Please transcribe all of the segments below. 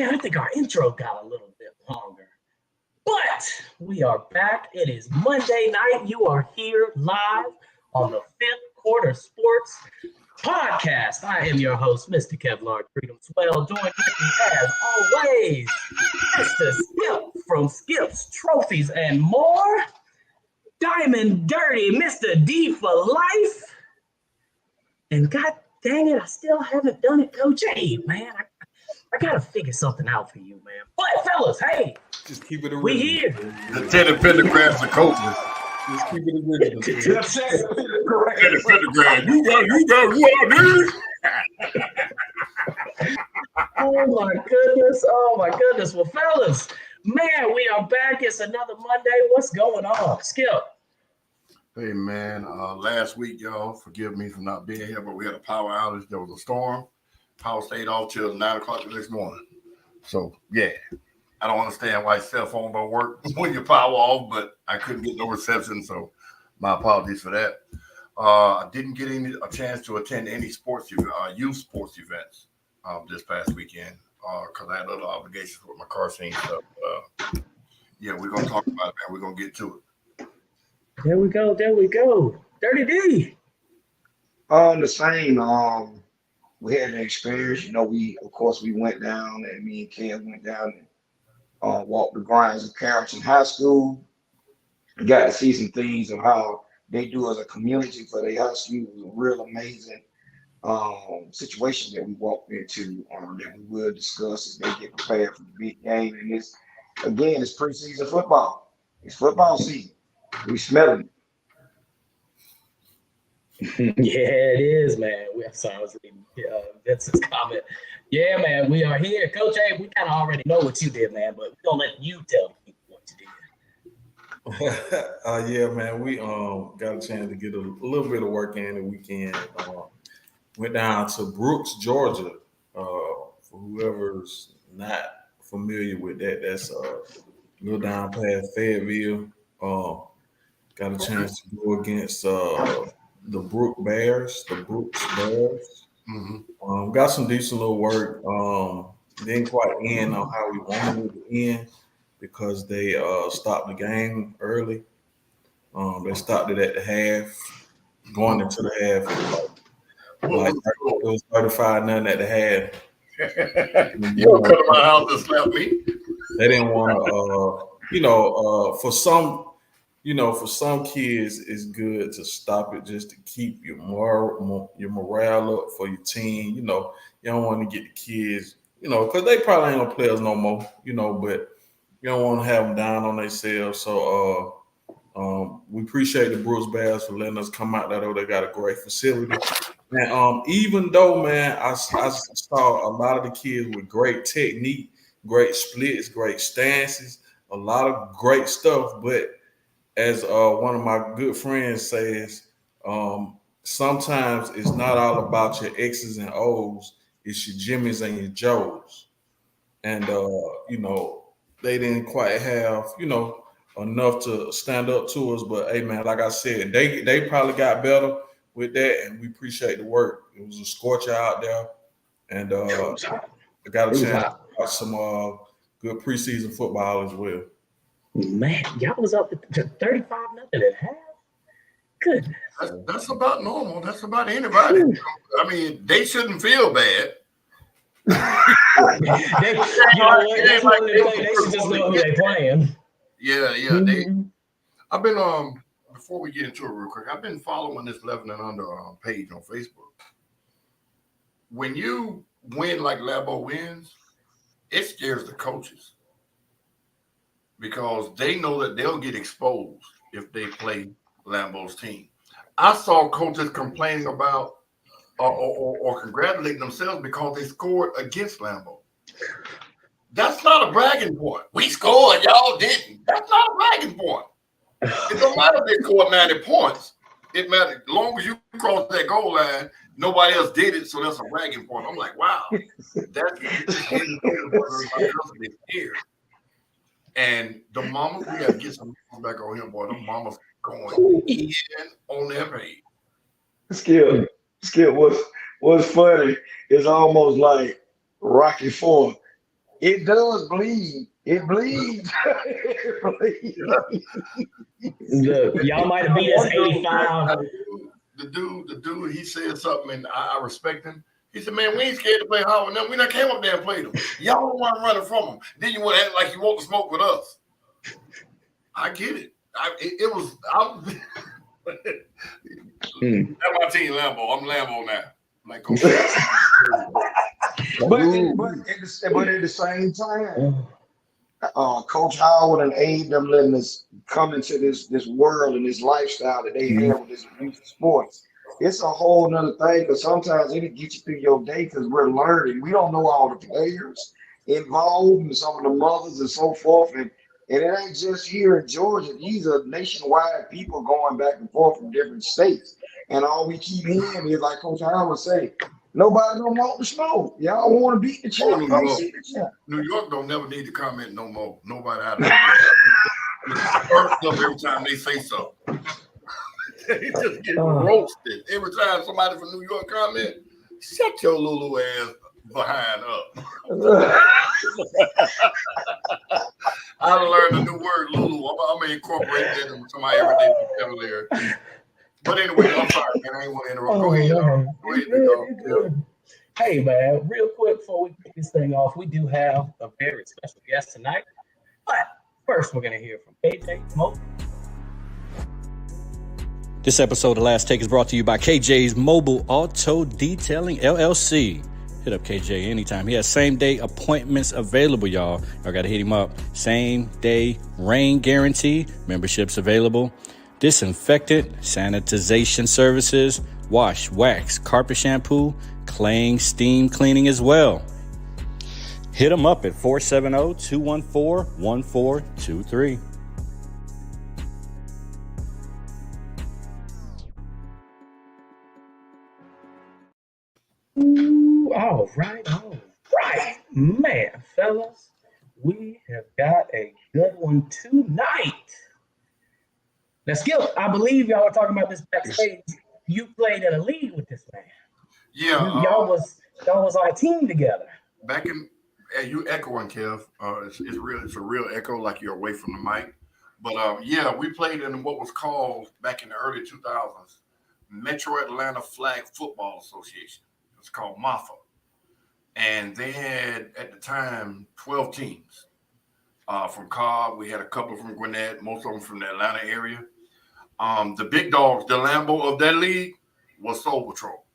Man, I think our intro got a little bit longer. But we are back. It is Monday night. You are here live on the Fifth Quarter Sports Podcast. I am your host, Mr. Kevlar Freedom Swell. Joined with me, as always, Mr. Skip from Skip's Trophies and More. Diamond Dirty, Mr. D for life. And God dang it, I still haven't done it, Coach A, man. I gotta figure something out for you, man. But fellas, hey, just keep it original. We here. The 10 pentagrams of coaches. Just keep it original. That's it. 10 pentagrams. You got what, dude? Oh my goodness. Well, fellas, man, we are back. It's another Monday. What's going on? Skip. Hey, man, last week, y'all, forgive me for not being here, but we had a power outage. There was a storm. Power stayed off till 9 o'clock the next morning. So, yeah, I don't understand why cell phone don't work when your power off, but I couldn't get no reception, so my apologies for that. I didn't get a chance to attend any youth sports events this past weekend because I had other obligations with my car scene stuff. Yeah, we're going to talk about it, man. We're going to get to it. There we go. Dirty D. The same. We had an experience. We went down, and me and Kev went down and walked the grounds of Carrollton High School. We got to see some things of how they do as a community for their high school. It was a real amazing situation that we walked into that we will discuss as they get prepared for the big game. And it's preseason football. It's football season. We smell it. Yeah, it is, man. I was reading Vincent's comment. Yeah, man, we are here. Coach A, we kind of already know what you did, man, but we're going to let you tell the people what you did. Yeah, man, we got a chance to get a little bit of work in the weekend. Went down to Brooks, Georgia. For whoever's not familiar with that, that's a little down past Fayetteville. Got a chance to go against the Brooks Bears. Mm-hmm. Got some decent little work. Didn't quite end on how we wanted it to end because they stopped the game early. They stopped it at the half. Going into the half, it was 35-0 at the half. You don't come to my house and slap me. They didn't want to, for some kids, it's good to stop it just to keep your morale up for your team. You don't want to get the kids, because they probably ain't gonna play us no more, but you don't want to have them down on themselves. So we appreciate the Brooks Bears for letting us come out there. They got a great facility. And even though, man, I saw a lot of the kids with great technique, great splits, great stances, a lot of great stuff, but as one of my good friends says, sometimes it's not all about your X's and O's, it's your Jimmys and your Joes. And, they didn't quite have, enough to stand up to us. But, hey, man, like I said, they probably got better with that, and we appreciate the work. It was a scorcher out there, and I got a chance to watch some good preseason football as well. Man, y'all was up to 35-0 at half. Goodness. That's about normal. That's about anybody. I mean, they shouldn't feel bad. They should just know who they're playing. Yeah. Mm-hmm. I've been before we get into it real quick, I've been following this 11 and under page on Facebook. When you win like Lambeau wins, it scares the coaches, because they know that they'll get exposed if they play Lambeau's team. I saw coaches complaining about or congratulating themselves because they scored against Lambeau. That's not a bragging point. We scored, y'all didn't. That's not a bragging point. It don't matter if they scored 90 points. It matters as long as you cross that goal line, nobody else did it, so that's a bragging point. I'm like, wow, that's here. And the mamas, we gotta get some back on him, boy. The mamas going in on their page. Skip, what's funny is almost like Rocky IV. It does bleed. It bleeds. It bleeds. Look, y'all might have beat us 85. The dude, he said something, and I respect him. He said, "Man, we ain't scared to play hard with them. We done came up there and played them. Y'all don't want to run from them. Then you want to act like you want to smoke with us." I get it. It was. That's my team, Lambo. I'm Lambo now. Like, okay. but at the same time, Coach Howard and Abe them letting us come into this world and this lifestyle that they have with this youth sports. It's a whole nother thing because sometimes it'll get you through your day because we're learning. We don't know all the players involved and some of the mothers and so forth. And it ain't just here in Georgia. These are nationwide people going back and forth from different states. And all we keep hearing is, like Coach Howard say, nobody don't want to smoke. Y'all want to beat the champ. Come see the champ. New York don't never need to comment no more. Nobody out there. First up every time they say something. They just get roasted. Every time somebody from New York comment, shut your Lulu ass behind up. I learned a new word, Lulu. I'm going to incorporate that into my everyday vocabulary. But anyway, I'm sorry, man. I ain't want to interrupt. Go ahead, Good. Hey, man, real quick before we kick this thing off, we do have a very special guest tonight. But first, we're going to hear from KJ Mo. This episode of The Last Take is brought to you by KJ's Mobile Auto Detailing, LLC. Hit up KJ anytime. He has same-day appointments available, y'all. Y'all got to hit him up. Same-day rain guarantee. Memberships available. Disinfectant, sanitization services, wash, wax, carpet shampoo, claying, steam cleaning as well. Hit him up at 470-214-1423. All right. Man, fellas, we have got a good one tonight. Now, Skip, I believe y'all were talking about this backstage. You played in a league with this man. Yeah. Y'all was on a team together. Back in, you echoing, Kev. It's a real echo, like you're away from the mic. But yeah, we played in what was called back in the early 2000s, Metro Atlanta Flag Football Association. It's called MAFA. And they had, at the time, 12 teams from Cobb. We had a couple from Gwinnett, most of them from the Atlanta area. The big dogs, the Lambo of that league was Soul Patrol.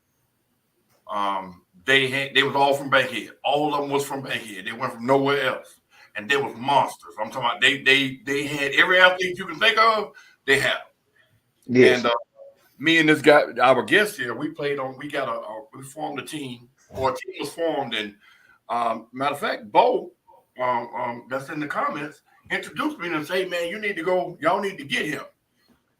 They was all from Bankhead. All of them was from Bankhead. They went from nowhere else. And they was monsters. I'm talking about they had every athlete you can think of, they had. Yes. And me and this guy, our guest here, we formed a team, or a team was formed, and matter of fact, Bo, that's in the comments, introduced me and said, "Hey man, y'all need to get him."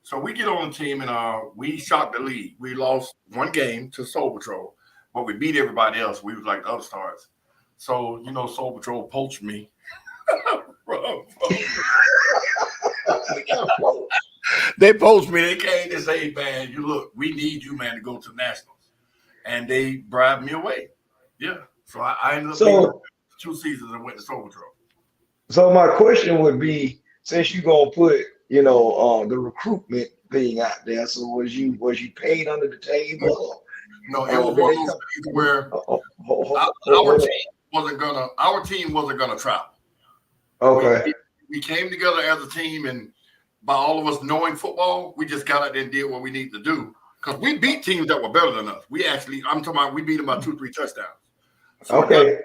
So we get on the team and we shocked the league. We lost one game to Soul Patrol, but we beat everybody else. We was like the other stars. So, Soul Patrol poached me. They poached me. They came and said, "Man, we need you, man, to go to nationals." And they bribed me away. Yeah. So I ended up being 2 seasons and went to Soul Patrol. So my question would be, since you're gonna put, the recruitment thing out there, so was you paid under the table? No, it was one of those things where our team wasn't gonna travel. Okay. We came together as a team, and by all of us knowing football, we just got out there and did what we need to do. Because we beat teams that were better than us. We beat them by 2-3 touchdowns. So okay.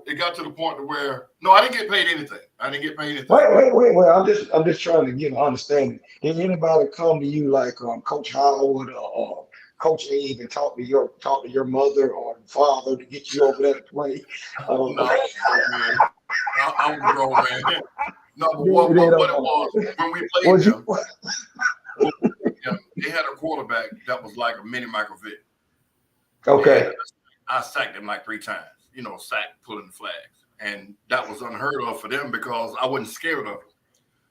It got to the point to where I didn't get paid anything. Wait. I'm just trying to get an understanding. Did anybody come to you like Coach Howard or Coach Abe and talk to your mother or father to get you over there to play? No, man. I was grown, man. No, but what it was when we played them, they had a quarterback that was like a mini Michael Vick. Okay. I sacked him like 3 times. Pulling the flags. And that was unheard of for them because I wasn't scared of it.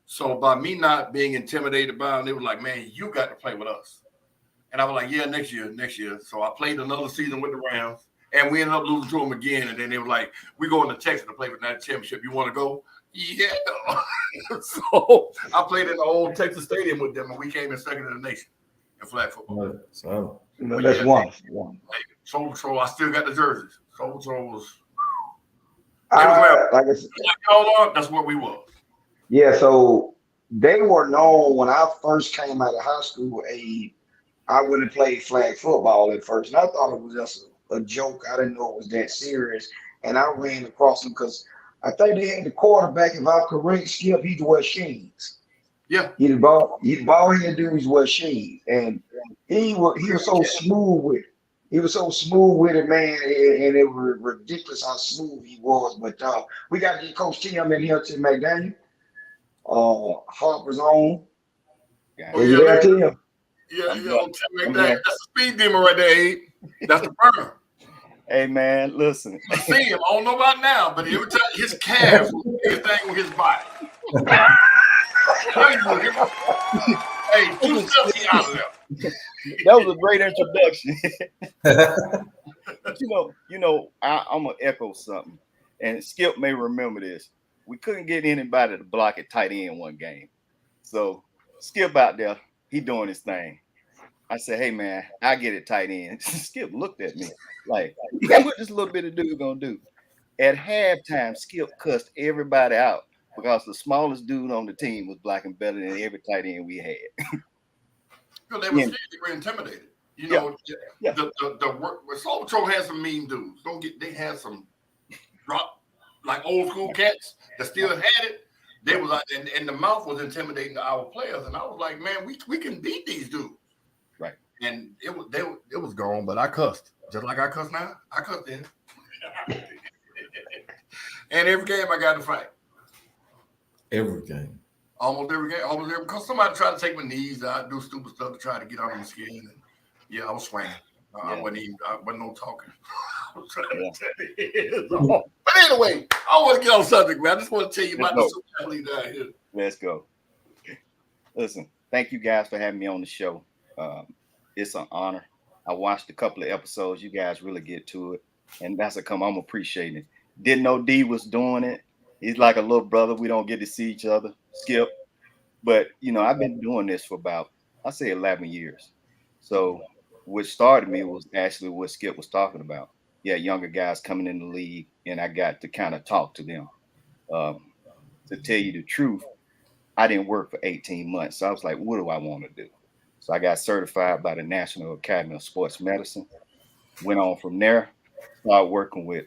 So by me not being intimidated by them, they were like, "Man, you got to play with us." And I was like, "Yeah, next year. So I played another season with the Rams. And we ended up losing to them again. And then they were like, we going to Texas to play for that championship. You want to go? Yeah. So I played in the old Texas Stadium with them, and we came in second in the nation in flag football. So That's one. Soul Patrol, I still got the jerseys. Soul Patrol was. Like I said, that's where we were. yeah, so they were known when I first came out of high school. I went and played flag football at first, and I thought it was just a joke. I didn't know it was that serious, and I ran across them because I think they had the quarterback. If I'm correct, Skip, he wear shades. Yeah, He the ball head dudes wear shades, and he was so smooth with it. He was so smooth with it, man, and it was ridiculous how smooth he was. But we got to get Coach Tim in here to McDaniel. Harper's on. Is you there, Tim? Yeah. That's a speed demon right there, Abe. That's the burner. Hey, man, listen. I see him. I don't know about now, but every time his calves was the biggest thing with his body. Hey, 2 steps he out of there. That was a great introduction. I'm gonna echo something, and Skip may remember this. We couldn't get anybody to block at tight end one game, so Skip out there, he doing his thing. I said, "Hey man, I get it tight end." Skip looked at me like, "What this little bit of dude gonna do?" At halftime, Skip cussed everybody out because the smallest dude on the team was blocking better than every tight end we had. Because they were scared, they were intimidated. You know, the work. Soul Patrol had some mean dudes. They had some drop like old school cats that still had it. They was like, and the mouth was intimidating to our players. And I was like, man, we can beat these dudes. Right. And it was gone, but I cussed just like I cuss now. I cussed then. And every game I got to fight. every game. Almost every game, because somebody tried to take my knees out, do stupid stuff to try to get under my skin. And yeah, I was swinging. I wasn't no talking. I was trying to tell you. But anyway, I want to get on subject, man. I just want to tell you about the super athlete down here. Let's go. Listen, thank you guys for having me on the show. It's an honor. I watched a couple of episodes. You guys really get to it, and that's I'm appreciating it. Didn't know D was doing it. He's like a little brother. We don't get to see each other, Skip. But, I've been doing this for about, I say 11 years. So what started me was actually what Skip was talking about. Yeah, younger guys coming in the league, and I got to kind of talk to them. To tell you the truth, I didn't work for 18 months. So I was like, what do I want to do? So I got certified by the National Academy of Sports Medicine. Went on from there, started working with,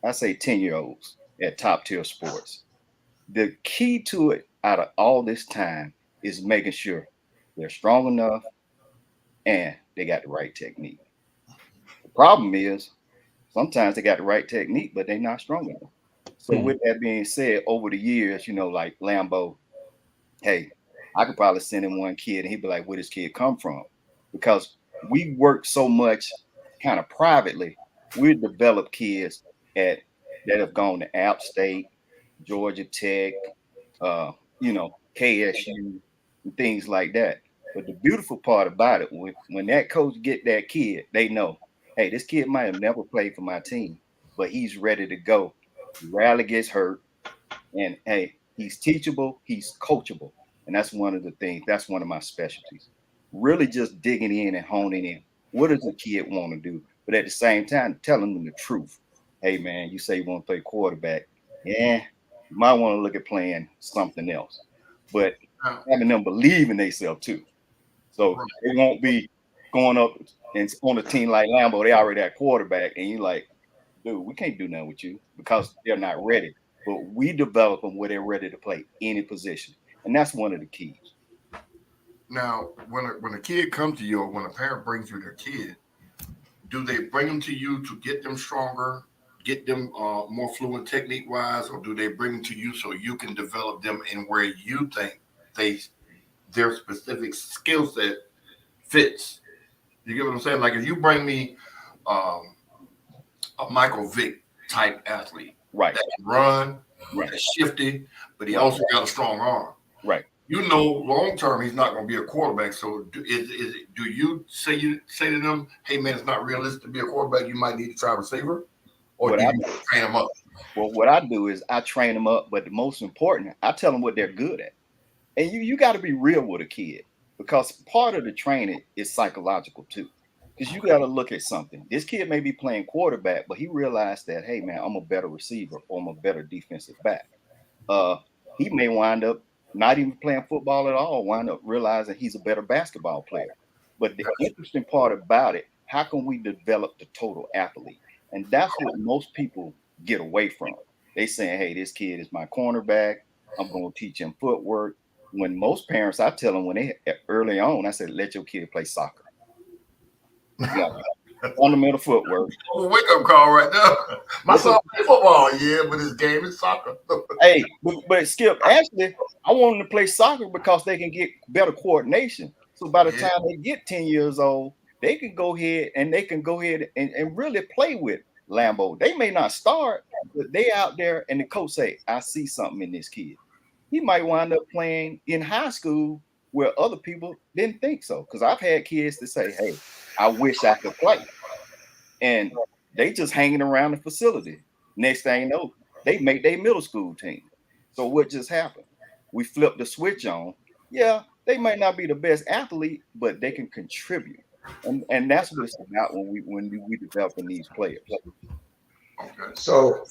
I say 10-year-olds at top tier sports. The key to it out of all this time is making sure they're strong enough and they got the right technique. The problem is sometimes they got the right technique, but they're not strong enough. So with that being said, over the years, like Lambo, hey, I could probably send him one kid and he'd be like, where this kid come from? Because we work so much kind of privately, we develop kids that have gone to App State, Georgia Tech, KSU, and things like that. But the beautiful part about it, when that coach get that kid, they know, hey, this kid might have never played for my team, but he's ready to go. He rarely gets hurt. And, hey, he's teachable, he's coachable. And that's one of the things, that's one of my specialties. Really just digging in and honing in. What does the kid want to do? But at the same time, telling them the truth. Hey, man, you say you want to play quarterback. Yeah, you might want to look at playing something else. But having them believe in themselves, too. So they won't be going up and on a team like Lambo, they already at quarterback. And you're like, dude, we can't do nothing with you because they're not ready. But we develop them where they're ready to play any position. And that's one of the keys. Now, when a kid comes to you or when a parent brings you their kid, do they bring them to you to get them stronger, get them more fluent technique-wise, or do they bring them to you so you can develop them in where you think their specific skill set fits? You get what I'm saying? Like if you bring me a Michael Vick type athlete, right, that can run, right, that's shifty, but he also got a strong arm. Right. you know, long term he's not going to be a quarterback. So do you say to them, hey man, it's not realistic to be a quarterback. You might need to try receiver, or do you train them up? Well, what I do is I train them up, but the most important, I tell them what they're good at. And you got to be real with a kid, because part of the training is psychological too. Because you got to look at something. This kid may be playing quarterback, but he realized that, hey man, I'm a better receiver, or I'm a better defensive back. He may wind up not even playing football at all, wind up realizing he's a better basketball player. But the interesting part about it, how can we develop the total athlete? And that's what most people get away from. They saying, hey, this kid is my cornerback. I'm going to teach him footwork. When most parents, I tell them when they early on, I said, let your kid play soccer. Yeah. Fundamental footwork. Wake up call right now. My son plays football, yeah, but his game is soccer. Hey, but Skip, actually, I want them to play soccer because they can get better coordination. So by the time they get 10 years old, they can go ahead and really play with Lambo. They may not start, but they out there and the coach say, I see something in this kid. He might wind up playing in high school where other people didn't think so. Because I've had kids that say, hey, I wish I could play. And they just hanging around the facility. Next thing you know, they make their middle school team. So what just happened? We flipped the switch on. Yeah, they might not be the best athlete, but they can contribute. And that's what it's about when we developing these players. Okay. So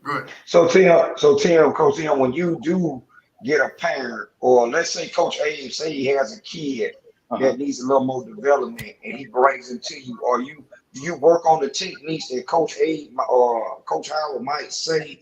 good. So Tim, Coach Tim, when you do get a parent, or let's say Coach Abe say he has a kid that needs a little more development, and he brings it to you, or do you work on the techniques that Coach Abe or Coach Howard might say,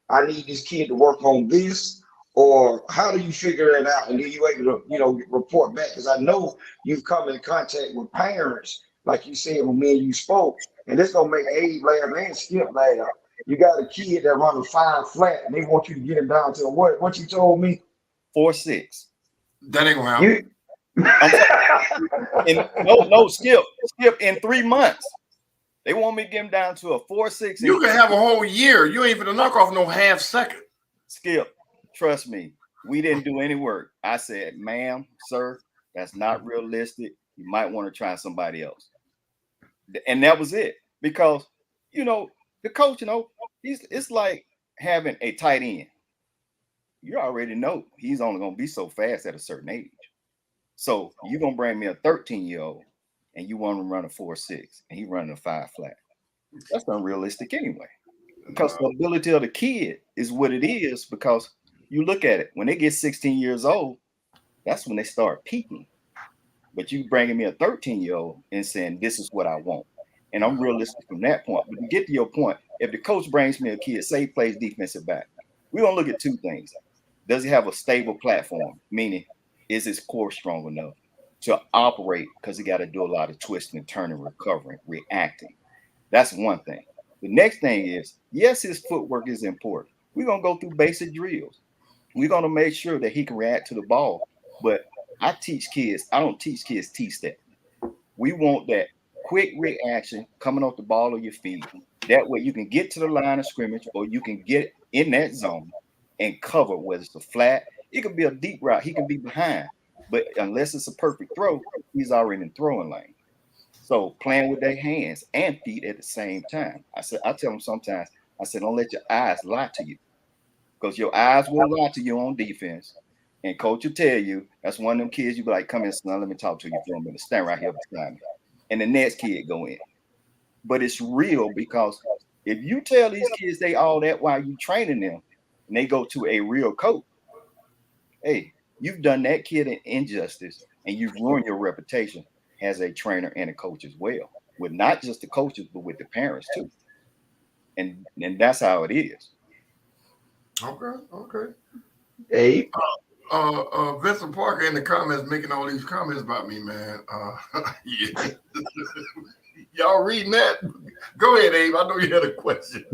I need this kid to work on this, or how do you figure that out? And are you able to, report back? Because I know you've come in contact with parents, like you said when me and you spoke, and this gonna make Abe laugh and Skip laugh. You got a kid that runs a 5 flat, and they want you to get him down to what you told me? 4.6. That ain't gonna happen. Skip in 3 months. They want me to get him down to a 4.6. You can have a whole year. You ain't even knock off no half second. Skip, trust me, we didn't do any work. I said, ma'am, sir, that's not realistic. You might want to try somebody else. And that was it. Because, the coach, it's like having a tight end. You already know he's only going to be so fast at a certain age. So you're going to bring me a 13-year-old and you want him to run a 4.6 and he running a 5 flat. That's unrealistic anyway. Because the ability of the kid is what it is, because you look at it, when they get 16 years old, that's when they start peaking. But you bringing me a 13-year-old and saying, this is what I want. And I'm realistic from that point. But to get to your point, if the coach brings me a kid, say he plays defensive back, we're going to look at 2 things. Does he have a stable platform? Meaning, is his core strong enough to operate? Because he got to do a lot of twisting and turning, recovering, reacting. That's one thing. The next thing is, yes, his footwork is important. We're going to go through basic drills. We're going to make sure that he can react to the ball. But I don't teach kids T-step. We want that quick reaction coming off the ball of your feet. That way you can get to the line of scrimmage, or you can get in that zone and cover, whether it's a flat. It could be a deep route. He can be behind. But unless it's a perfect throw, he's already in throwing lane. So playing with their hands and feet at the same time. I tell them sometimes, don't let your eyes lie to you. Because your eyes will lie to you on defense. And coach will tell you, that's one of them kids, you be like, come in, son, let me talk to you for a minute. Stand right here beside me. And the next kid go in. But it's real, because if you tell these kids they all that while you training them, and they go to a real coach, hey, you've done that kid an injustice, and you've ruined your reputation as a trainer and a coach as well, with not just the coaches, but with the parents too. And that's how it is. Okay. Hey. Vincent Parker in the comments making all these comments about me, man. Yeah. Y'all reading that? Go ahead, Abe. I know you had a question.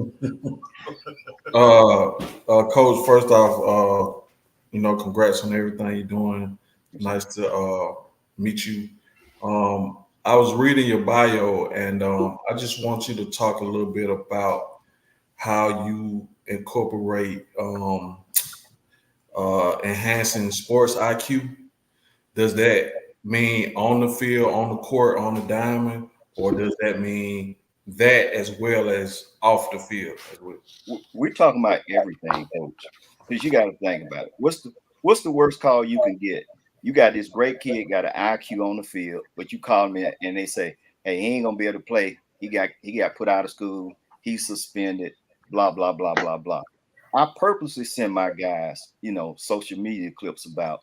Coach, first off, congrats on everything you're doing. Nice to meet you. I was reading your bio, and I just want you to talk a little bit about how you incorporate enhancing sports IQ. Does that mean on the field, on the court, on the diamond, or does that mean that as well as off the field as well? We're talking about everything, coach. Because you got to think about it. What's the worst call you can get? You got this great kid, got an IQ on the field, but you call him in and they say, "Hey, he ain't gonna be able to play. He got put out of school. He's suspended. Blah blah blah blah blah." I purposely send my guys, social media clips about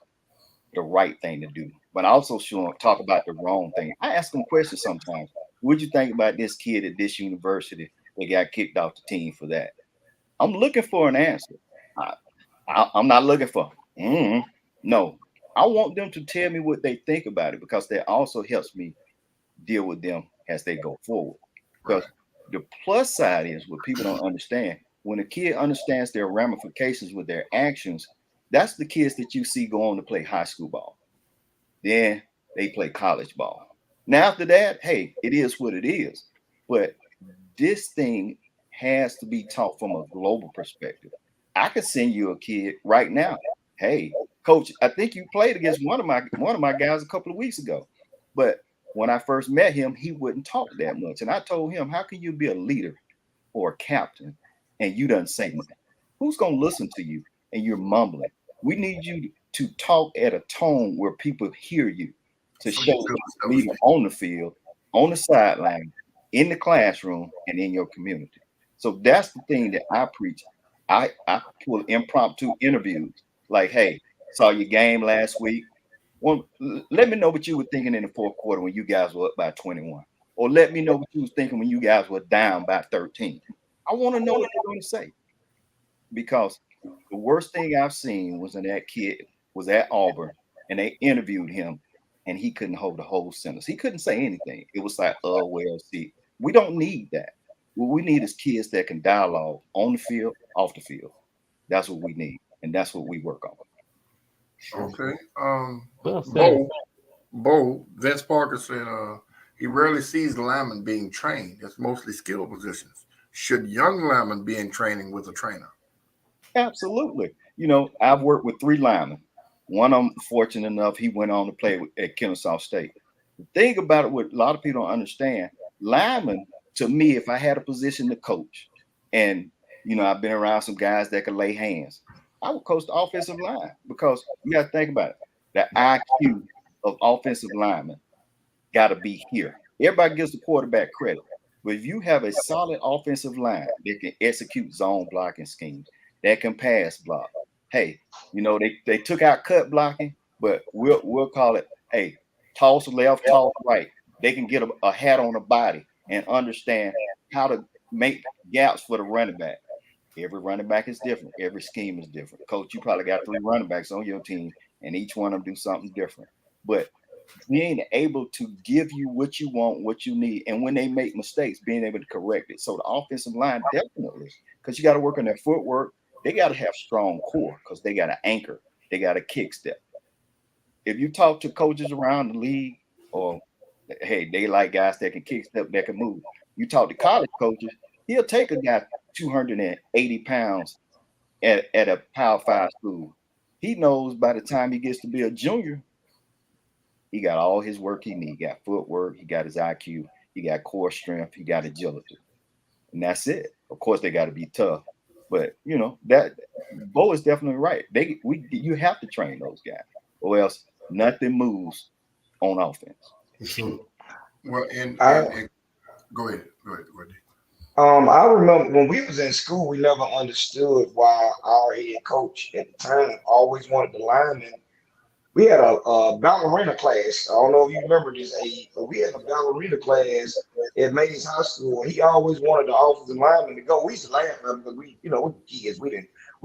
the right thing to do, but I also talk about the wrong thing. I ask them questions sometimes. What'd you think about this kid at this university that got kicked off the team for that? I'm looking for an answer. I'm not looking for, no. I want them to tell me what they think about it because that also helps me deal with them as they go forward. Because the plus side is what people don't understand. When a kid understands their ramifications with their actions, that's the kids that you see go on to play high school ball. Then they play college ball. Now after that, hey, it is what it is. But this thing has to be taught from a global perspective. I could send you a kid right now. Hey, coach, I think you played against one of my guys a couple of weeks ago. But when I first met him, he wouldn't talk that much. And I told him, how can you be a leader or a captain and you done say much? Who's going to listen to you and you're mumbling? We need you to talk at a tone where people hear you to show leader on the field, on the sideline, in the classroom, and in your community. So that's the thing that I preach. I pull impromptu interviews like, hey, saw your game last week. Well, let me know what you were thinking in the fourth quarter when you guys were up by 21. Or let me know what you was thinking when you guys were down by 13. I want to know what they're going to say. Because the worst thing I've seen was when that kid was at Auburn and they interviewed him and he couldn't hold the whole sentence. He couldn't say anything. It was like, well, see, we don't need that. What we need is kids that can dialogue on the field, off the field. That's what we need. And that's what we work on. Okay. Well said. Bo, Vince Parker said he rarely sees linemen being trained. It's mostly skill positions. Should young linemen be in training with a trainer? Absolutely. I've worked with 3 linemen. One of them, fortunate enough, he went on to play at Kennesaw State. The thing about it, what a lot of people don't understand, linemen, to me, if I had a position to coach, and I've been around some guys that can lay hands, I would coach the offensive line because you got to think about it. The IQ of offensive linemen got to be here. Everybody gives the quarterback credit, but if you have a solid offensive line that can execute zone blocking schemes, that can pass block, hey, they took out cut blocking, but we'll call it, hey, toss left, toss right. They can get a hat on the body and understand how to make gaps for the running back. Every running back is different. Every scheme is different. Coach, you probably got 3 running backs on your team, and each one of them do something different. But being able to give you what you want, what you need, and when they make mistakes, being able to correct it. So the offensive line definitely, because you got to work on their footwork. They got to have strong core because they got an anchor. They got a kick step. If you talk to coaches around the league, or hey, they like guys that can kick step, that can move. You talk to college coaches, he'll take a guy 280 pounds at a Power 5 school. He knows by the time he gets to be a junior, he got all his work he needs. He got footwork, he got his IQ, he got core strength, he got agility. And that's it. Of course, they got to be tough. But that Bo is definitely right. You have to train those guys, or else nothing moves on offense. Well, and go ahead. I remember when we was in school, we never understood why our head coach at the time always wanted the linemen. We had a ballerina class. I don't know if you remember this, but we had a ballerina class at Mays High School. He always wanted the offensive linemen to go. We used to laugh at him because we were kids. We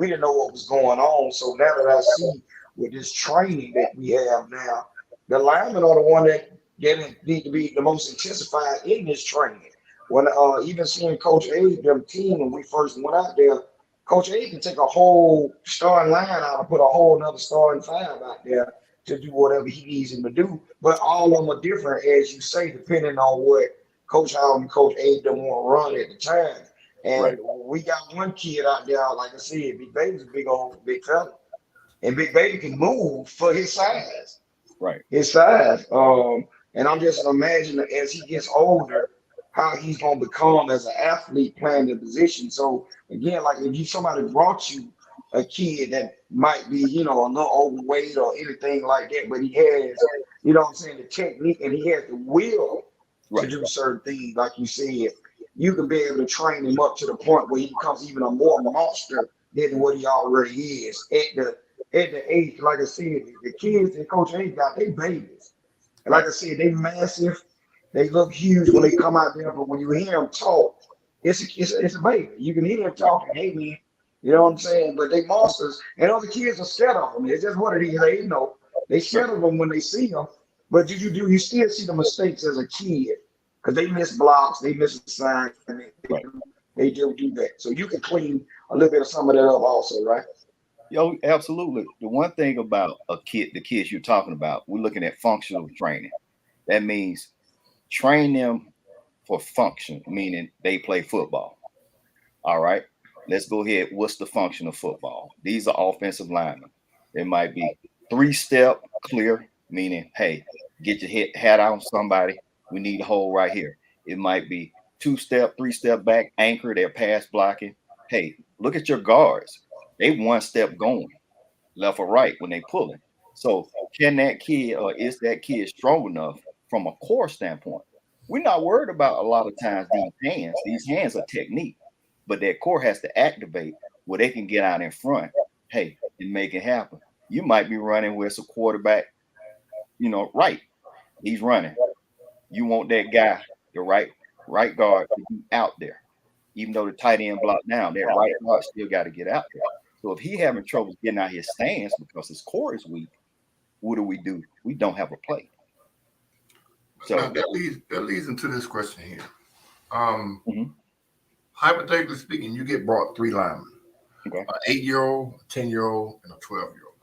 didn't know what was going on. So now that I see with this training that we have now, the linemen are the one that need to be the most intensified in this training. When even seeing Coach A, them team when we first went out there, Coach A can take a whole starting line out and put a whole another starting 5 out there to do whatever he needs him to do. But all of them are different, as you say, depending on what Coach Howard and Coach A don't want to run at the time. And we got one kid out there, like I said, Big Baby's a big fella. and Big Baby can move for his size. Right. His size. And I'm just imagining as he gets older, how he's gonna become as an athlete playing the position. So again, like if you somebody brought you a kid that might be, you know, a little overweight or anything like that, but he has, you know what I'm saying, the technique and he has the will to Right. do certain things, like you said, you can be able to train him up to the point where he becomes even a more monster than what he already is at the age. Like I said, the kids that Coach A got, they babies. And like Right. I said, they massive. They look huge when they come out there, but when you hear them talk, it's a baby. You can hear them talking, hey man, you know what I'm saying? But they monsters, and other kids are scared of them. It's just what it is. They know they scared of them when they see them. But you still see the mistakes as a kid because they miss blocks, they miss assignments, Right. they do that. So you can clean a little bit of some of that up also, right? Yo, absolutely. The one thing about the kids you're talking about, we're looking at functional training. That means train them for function, meaning they play football. All right. Let's go ahead. What's the function of football? These are offensive linemen. They might be 3-step clear, meaning, hey, get your hat on somebody. We need a hole right here. It might be 2-step, 3-step back, anchor, they're pass blocking. Hey, look at your guards. They 1-step going left or right when they pulling. So can that kid or is that kid strong enough from a core standpoint? We're not worried about a lot of times these hands. These hands are technique, but that core has to activate where they can get out in front, hey, and make it happen. You might be running with a quarterback, right. He's running. You want that guy, the right guard, to be out there. Even though the tight end blocked down, that right guard still got to get out there. So if he having trouble getting out his stance because his core is weak, what do? We don't have a play. So now that leads into this question here. Mhm. Hypothetically speaking, you get brought 3 linemen, Okay. an 8-year-old, a 10-year-old, and a 12-year-old.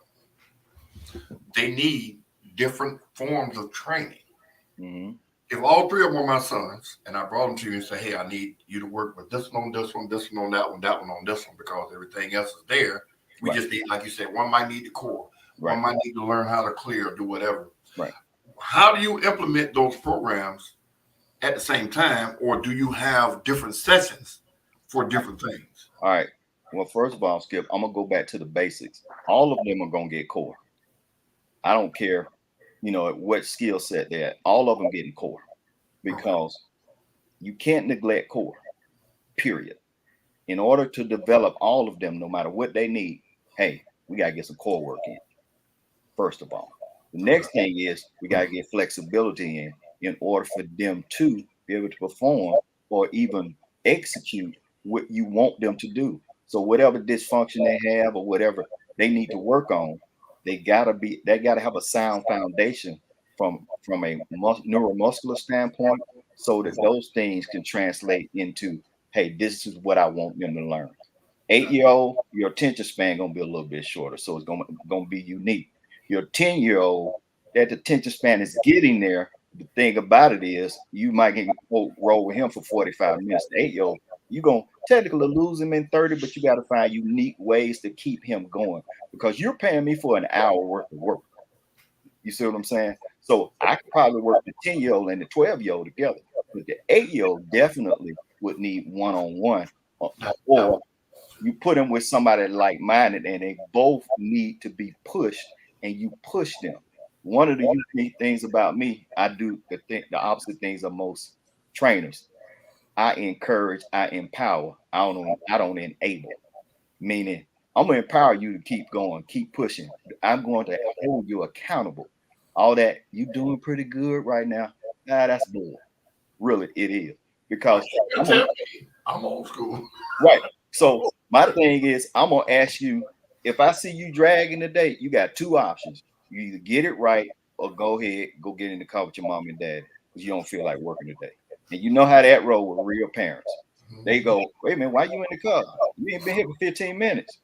They need different forms of training. Mm-hmm. If all 3 of them are my sons, and I brought them to you and say, hey, I need you to work with this one on this one, this one on that one on this one, because everything else is there. We Right. just need, like you said, one might need the core, Right. one might need to learn how to clear, do whatever. Right. How do you implement those programs at the same time, or do you have different sessions for different things? All right. Well, first of all, Skip, I'm gonna go back to the basics. All of them are gonna get core. I don't care, what skill set they're at. All of them getting core because you can't neglect core. Period. In order to develop all of them, no matter what they need, hey, we gotta get some core work in. First of all, the next thing is we gotta get flexibility in order for them to be able to perform or even execute what you want them to do. So whatever dysfunction they have or whatever they need to work on, they gotta have a sound foundation from a neuromuscular standpoint, so that those things can translate into, hey, this is what I want them to learn. 8-year-old, your attention span gonna be a little bit shorter, so it's gonna be unique. Your 10-year-old, that attention span is getting there. The thing about it is, you might get roll with him for 45 minutes. The 8-year-old, you're gonna technically lose him in 30, but you got to find unique ways to keep him going because you're paying me for an hour worth of work. You see what I'm saying? So I could probably work the 10-year-old and the 12-year-old together, but the 8-year-old definitely would need one-on-one, or you put them with somebody like-minded and they both need to be pushed and you push them. One of the unique things about me, I do the opposite things of most trainers. I encourage, I empower, I don't enable. Meaning I'm gonna empower you to keep going, keep pushing. I'm going to hold you accountable. All that you doing pretty good right now. Nah, that's bull. Really, it is. Because I'm old school. right. So my thing is, I'm gonna ask you, if I see you dragging today, you got 2 options. You either get it right or go ahead, go get in the car with your mom and dad because you don't feel like working today. And you know how that roll with real parents. They go, wait a minute, why you in the car? You ain't been here for 15 minutes.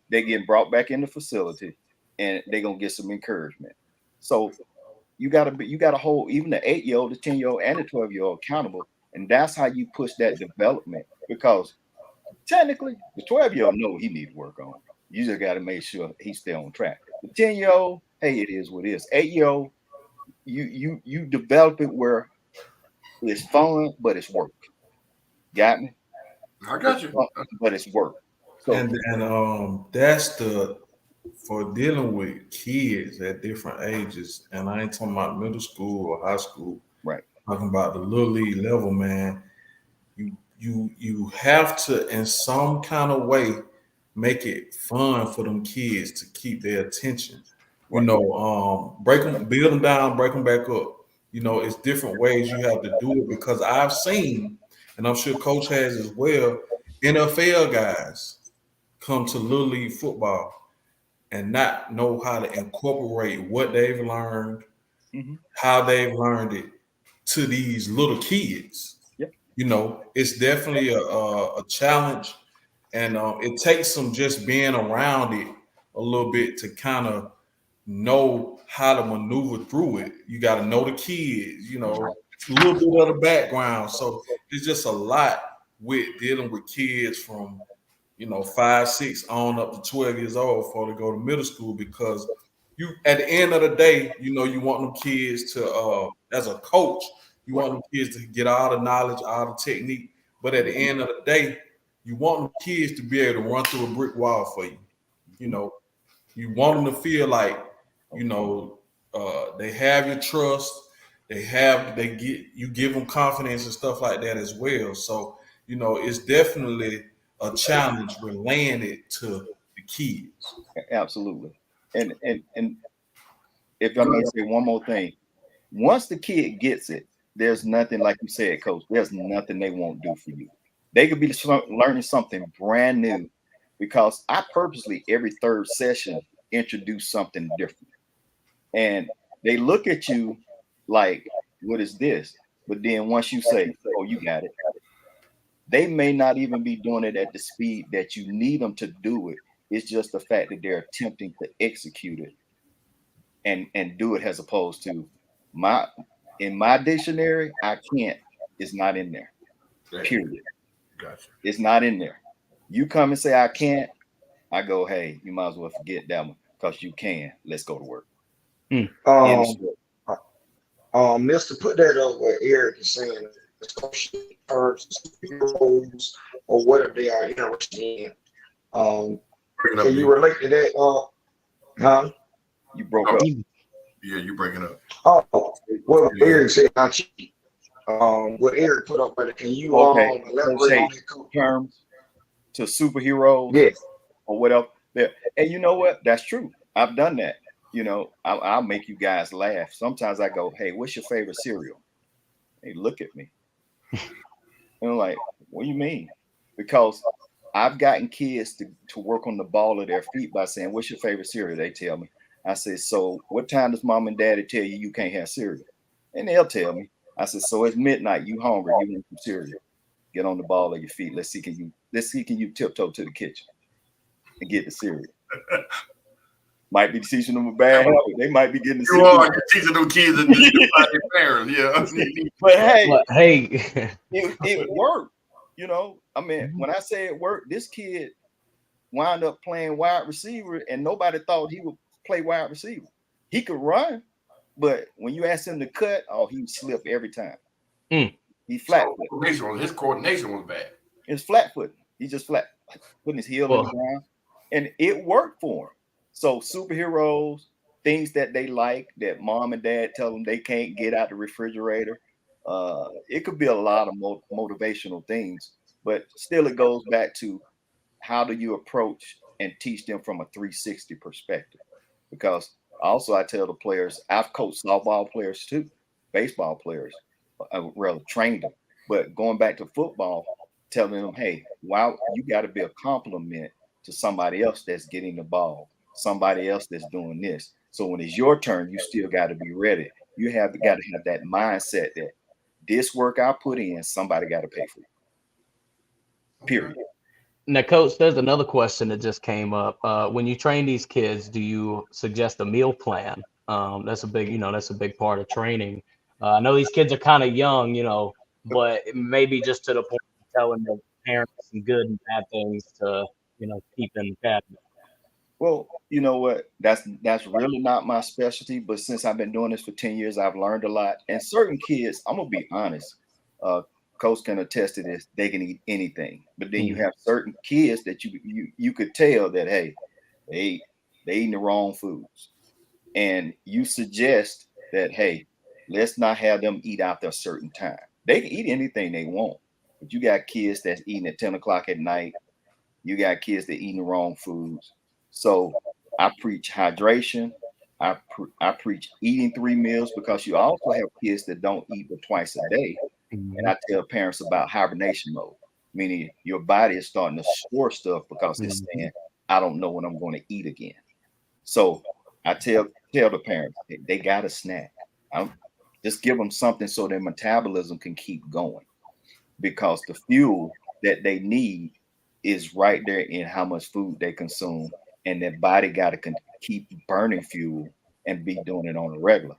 They get brought back in the facility and they gonna get some encouragement. So you gotta hold even the 8-year-old, the 10-year-old, and the 12-year-old accountable. And that's how you push that development because technically the 12-year-old know he needs to work on. You just got to make sure he stay on track. The 10-year-old, hey, it is what it is. 8-year-old, you develop it where it's fun, but it's work. Got me? I got you. But it's work. So, and that's for dealing with kids at different ages, and I ain't talking about middle school or high school. right. Talking about the little league level, man. You have to, in some kind of way, make it fun for them kids to keep their attention. You Right. know, break them, build them down, break them back up. You know, it's different ways you have to do it because I've seen, and I'm sure Coach has as well, NFL guys come to Little League football and not know how to incorporate what they've learned, Mhm. how they've learned it to these little kids. Yep. You know, it's definitely a challenge, and it takes some just being around it a little bit to kind of know how to maneuver through it. You got to know the kids, you know, a little bit of the background. So it's just a lot with dealing with kids from, you know, 5, 6 on up to 12 years old before they go to middle school, because you, at the end of the day, you know, you want them kids to, as a coach, you want them kids to get all the knowledge, all the technique. But at the end of the day, you want them kids to be able to run through a brick wall for you. You know, you want them to feel like, you know, they have your trust. You give them confidence and stuff like that as well. So, you know, it's definitely a challenge relaying it to the kids. Absolutely. And if I may say one more thing, once the kid gets it, there's nothing, like you said, Coach, there's nothing they won't do for you. They could be learning something brand new, because I purposely every third session introduce something different. And they look at you like, what is this? But then once you say, oh, you got it, they may not even be doing it at the speed that you need them to do it. It's just the fact that they're attempting to execute it and do it, as opposed to in my dictionary, I can't, it's not in there. Period. Gotcha. It's not in there. You come and say I can't, I go, hey, you might as well forget that one, because you can. Let's go to work. Mr. Put that up where Eric is saying, heroes or whatever they are interested in. Can you relate to that? Huh? You broke up. Yeah, you breaking up. Oh, what Eric said, I cheat. What Eric put up, brother. Can you elaborate on it? Terms to superheroes, yes, or whatever. And you know what? That's true. I've done that. You know, I'll make you guys laugh. Sometimes I go, hey, what's your favorite cereal? They look at me. And I'm like, what do you mean? Because I've gotten kids to work on the ball of their feet by saying, what's your favorite cereal? They tell me. I said, so what time does mom and daddy tell you can't have cereal? And they'll tell me. I said, so it's midnight, you hungry, you want some cereal. Get on the ball of your feet. Let's see, can you tiptoe to the kitchen and get the cereal? Might be teaching them a bad habit. They might be getting the cereal. You're teaching them kids and their parents, yeah. But hey, hey, it worked. You know, I mean, when I say it worked, this kid wound up playing wide receiver, and nobody thought he would play wide receiver. He could run, but when you asked him to cut, he would slip every time. He flat. His coordination was bad. It's flat foot. He just flat, putting his heel on the ground, and it worked for him. So superheroes, things that they like, that mom and dad tell them they can't get out the refrigerator. It could be a lot of motivational things, but still it goes back to how do you approach and teach them from a 360 perspective? Because also I tell the players, I've coached softball players too, baseball players, I rather trained them. But going back to football, telling them, hey, wow, you got to be a compliment to somebody else that's getting the ball, somebody else that's doing this. So when it's your turn, you still got to be ready. You got to have that mindset that this work I put in, somebody got to pay for it. Period. Now, Coach, there's another question that just came up. When you train these kids, do you suggest a meal plan? That's a big part of training. I know these kids are kind of young, but maybe just to the point of telling the parents some good and bad things to, keep in the cabinet. Well, you know what? That's really not my specialty. But since I've been doing this for 10 years, I've learned a lot. And certain kids, I'm gonna be honest, uh, Coach can attest to this. They can eat anything. But then you have certain kids that you could tell that hey, they they eating the wrong foods, and you suggest that hey, let's not have them eat after a certain time. They can eat anything they want, but you got kids that's eating at 10 o'clock at night. You got kids that eating the wrong foods. So I preach hydration. I preach eating 3 meals because you also have kids that don't eat but twice a day. And I tell parents about hibernation mode, meaning your body is starting to store stuff because it's saying, I don't know when I'm going to eat again. So I tell the parents they got a snack. Just give them something so their metabolism can keep going because the fuel that they need is right there in how much food they consume, and their body got to keep burning fuel and be doing it on a regular,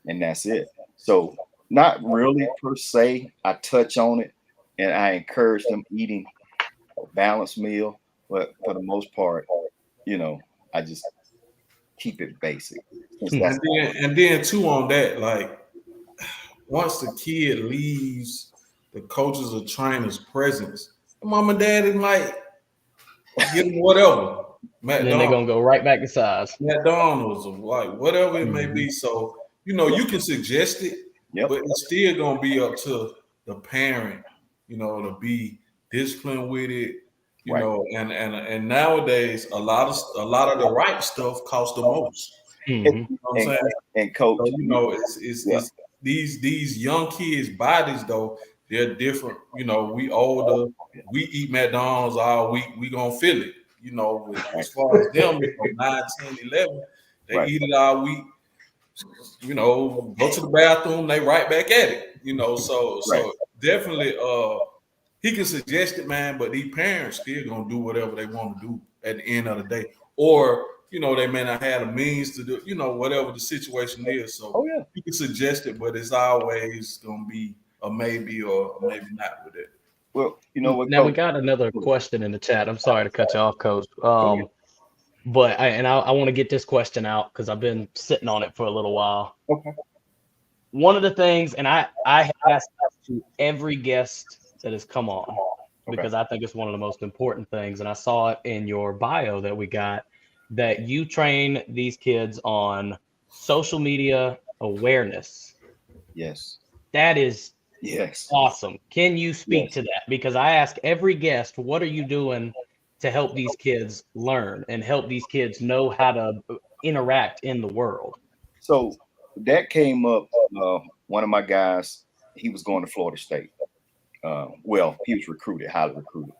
and that's it. So, not really per se. I touch on it, and I encourage them eating a balanced meal, but for the most part, I just keep it basic. And then too on that, like once the kid leaves the coaches or trainers' presence, mom and daddy might give them whatever. And then they're gonna go right back to size. McDonald's or like whatever it may be. So you can suggest it, but it's still gonna be up to the parent, to be disciplined with it. And nowadays a lot of the right stuff costs the most. You know what I'm saying? And coach, so, it's these young kids' bodies though, they're different. We older, we eat McDonald's all week, we gonna feel it. As far as them, 9, 10, 11, they eat it all week. Go to the bathroom, they right back at it. So definitely he can suggest it, man, but these parents still gonna do whatever they want to do at the end of the day. Or, they may not have the means to do, whatever the situation is. So you can suggest it, but it's always gonna be a maybe or maybe not with it. Well, you know what? Now we got another question in the chat. I'm sorry to cut you off, Coach. But I want to get this question out because I've been sitting on it for a little while. Okay. One of the things, and I ask to every guest that has come on because I think it's one of the most important things. And I saw it in your bio that we got that you train these kids on social media awareness. Yes. That is yes. Awesome. Can you speak to that? Because I ask every guest, what are you doing to help these kids learn and help these kids know how to interact in the world? So that came up. One of my guys, he was going to Florida State. Well, he was recruited, highly recruited.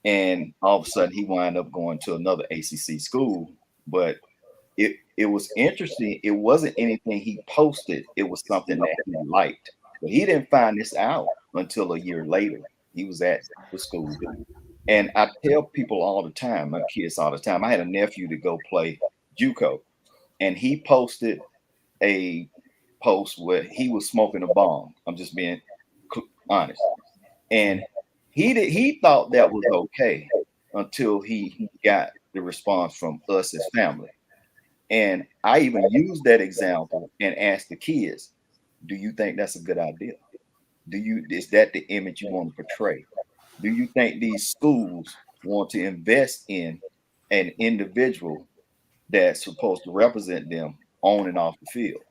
And all of a sudden he wound up going to another ACC school. But it was interesting. It wasn't anything he posted. It was something that he liked. But he didn't find this out until a year later. He was at the school. And I tell people all the time, my kids all the time, I had a nephew to go play JUCO, and he posted a post where he was smoking a bomb. I'm just being honest. And he thought that was okay until he got the response from us as family. And I even used that example and asked the kids, do you think that's a good idea? Is that the image you want to portray? Do you think these schools want to invest in an individual that's supposed to represent them on and off the field?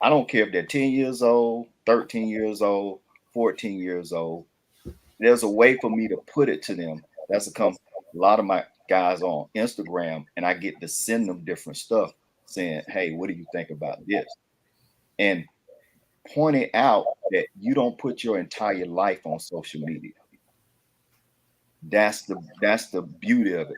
I don't care if they're 10 years old, 13 years old, 14 years old. There's a way for me to put it to them. That's come a lot of my guys on Instagram, and I get to send them different stuff saying, hey, what do you think about this? And pointing out that you don't put your entire life on social media. That's the beauty of it.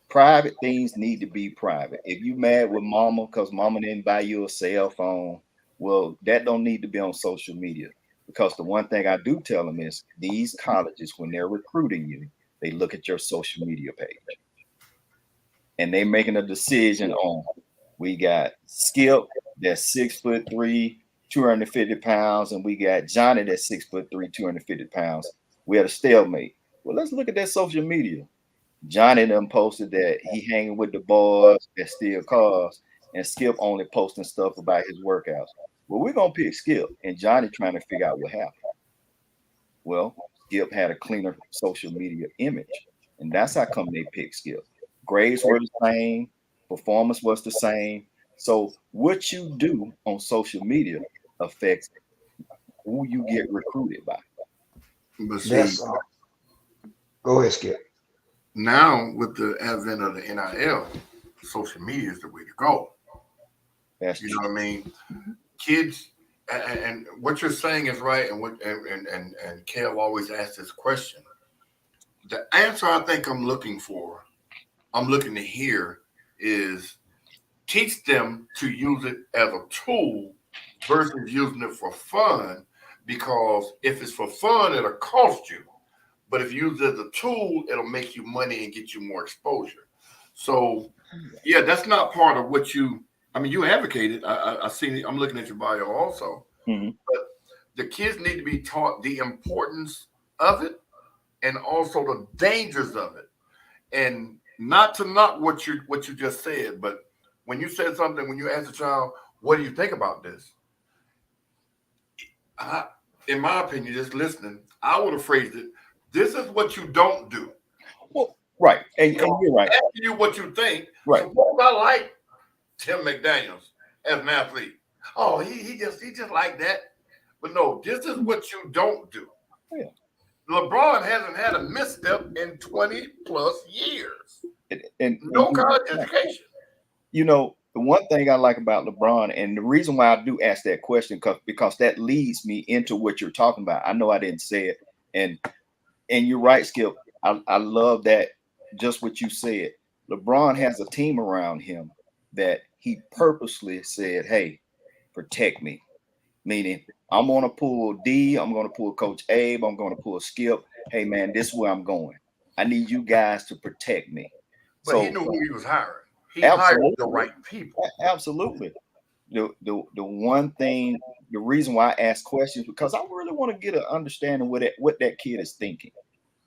Private things need to be private. If you mad with mama because mama didn't buy you a cell phone, well, that don't need to be on social media. Because the one thing I do tell them is these colleges, when they're recruiting you, they look at your social media page. And they making a decision on, we got Skip that's 6'3", 250 pounds, and we got Johnny that's 6'3", 250 pounds. We had a stalemate. Well, let's look at that social media. Johnny done posted that he hanging with the boys that steal cars, and Skip only posting stuff about his workouts. Well, we're gonna pick Skip, and Johnny trying to figure out what happened. Well, Skip had a cleaner social media image, and that's how come they picked Skip. Grades were the same, performance was the same. So what you do on social media affects who you get recruited by. But see, That's go ahead, Skip. now with the advent of the NIL, social media is the way to go. That's You know what I mean? Kids, and what you're saying is right, and Kev always asks this question. The answer I think I'm looking to hear is teach them to use it as a tool versus using it for fun, because if it's for fun, it'll cost you. But if you use it as a tool, it'll make you money and get you more exposure. So, yeah, that's not part of what you advocated. I see. I'm looking at your bio also. Mm-hmm. But the kids need to be taught the importance of it and also the dangers of it. And not to knock what you just said, but when you said something, when you asked a child, what do you think about this? In my opinion, just listening, I would have phrased it, this is what you don't do. Well, right. And you're right. Asking you what you think. Right. Suppose I like Tim McDaniels as an athlete. Oh, he just like that. But no, this is what you don't do. Yeah. LeBron hasn't had a misstep in 20 plus years. And no college education. You know, the one thing I like about LeBron, and the reason why I do ask that question, because that leads me into what you're talking about. I know I didn't say it, and you're right, Skip. I love that, just what you said. LeBron has a team around him that he purposely said, hey, protect me. Meaning, I'm going to pull D, I'm going to pull Coach Abe, I'm going to pull Skip. Hey, man, this is where I'm going. I need you guys to protect me. But he knew who he was hiring. He hired the right people. Absolutely. The one thing, the reason why I ask questions, because I really want to get an understanding what that kid is thinking.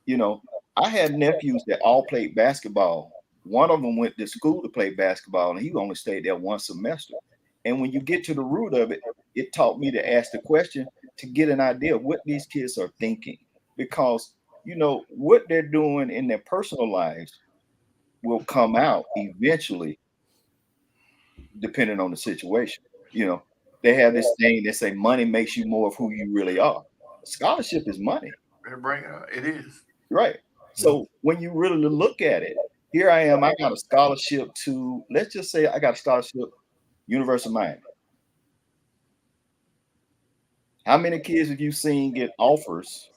You know, I had nephews that all played basketball. One of them went to school to play basketball, and he only stayed there one semester. And when you get to the root of it, it taught me to ask the question to get an idea of what these kids are thinking. Because, you know, what they're doing in their personal lives will come out eventually, depending on the situation. You know, they have this thing that say money makes you more of who you really are. Scholarship is money. It is. Right. So when you really look at it, here I am, I got a scholarship to, let's just say I got a scholarship, University of Miami. How many kids have you seen get offers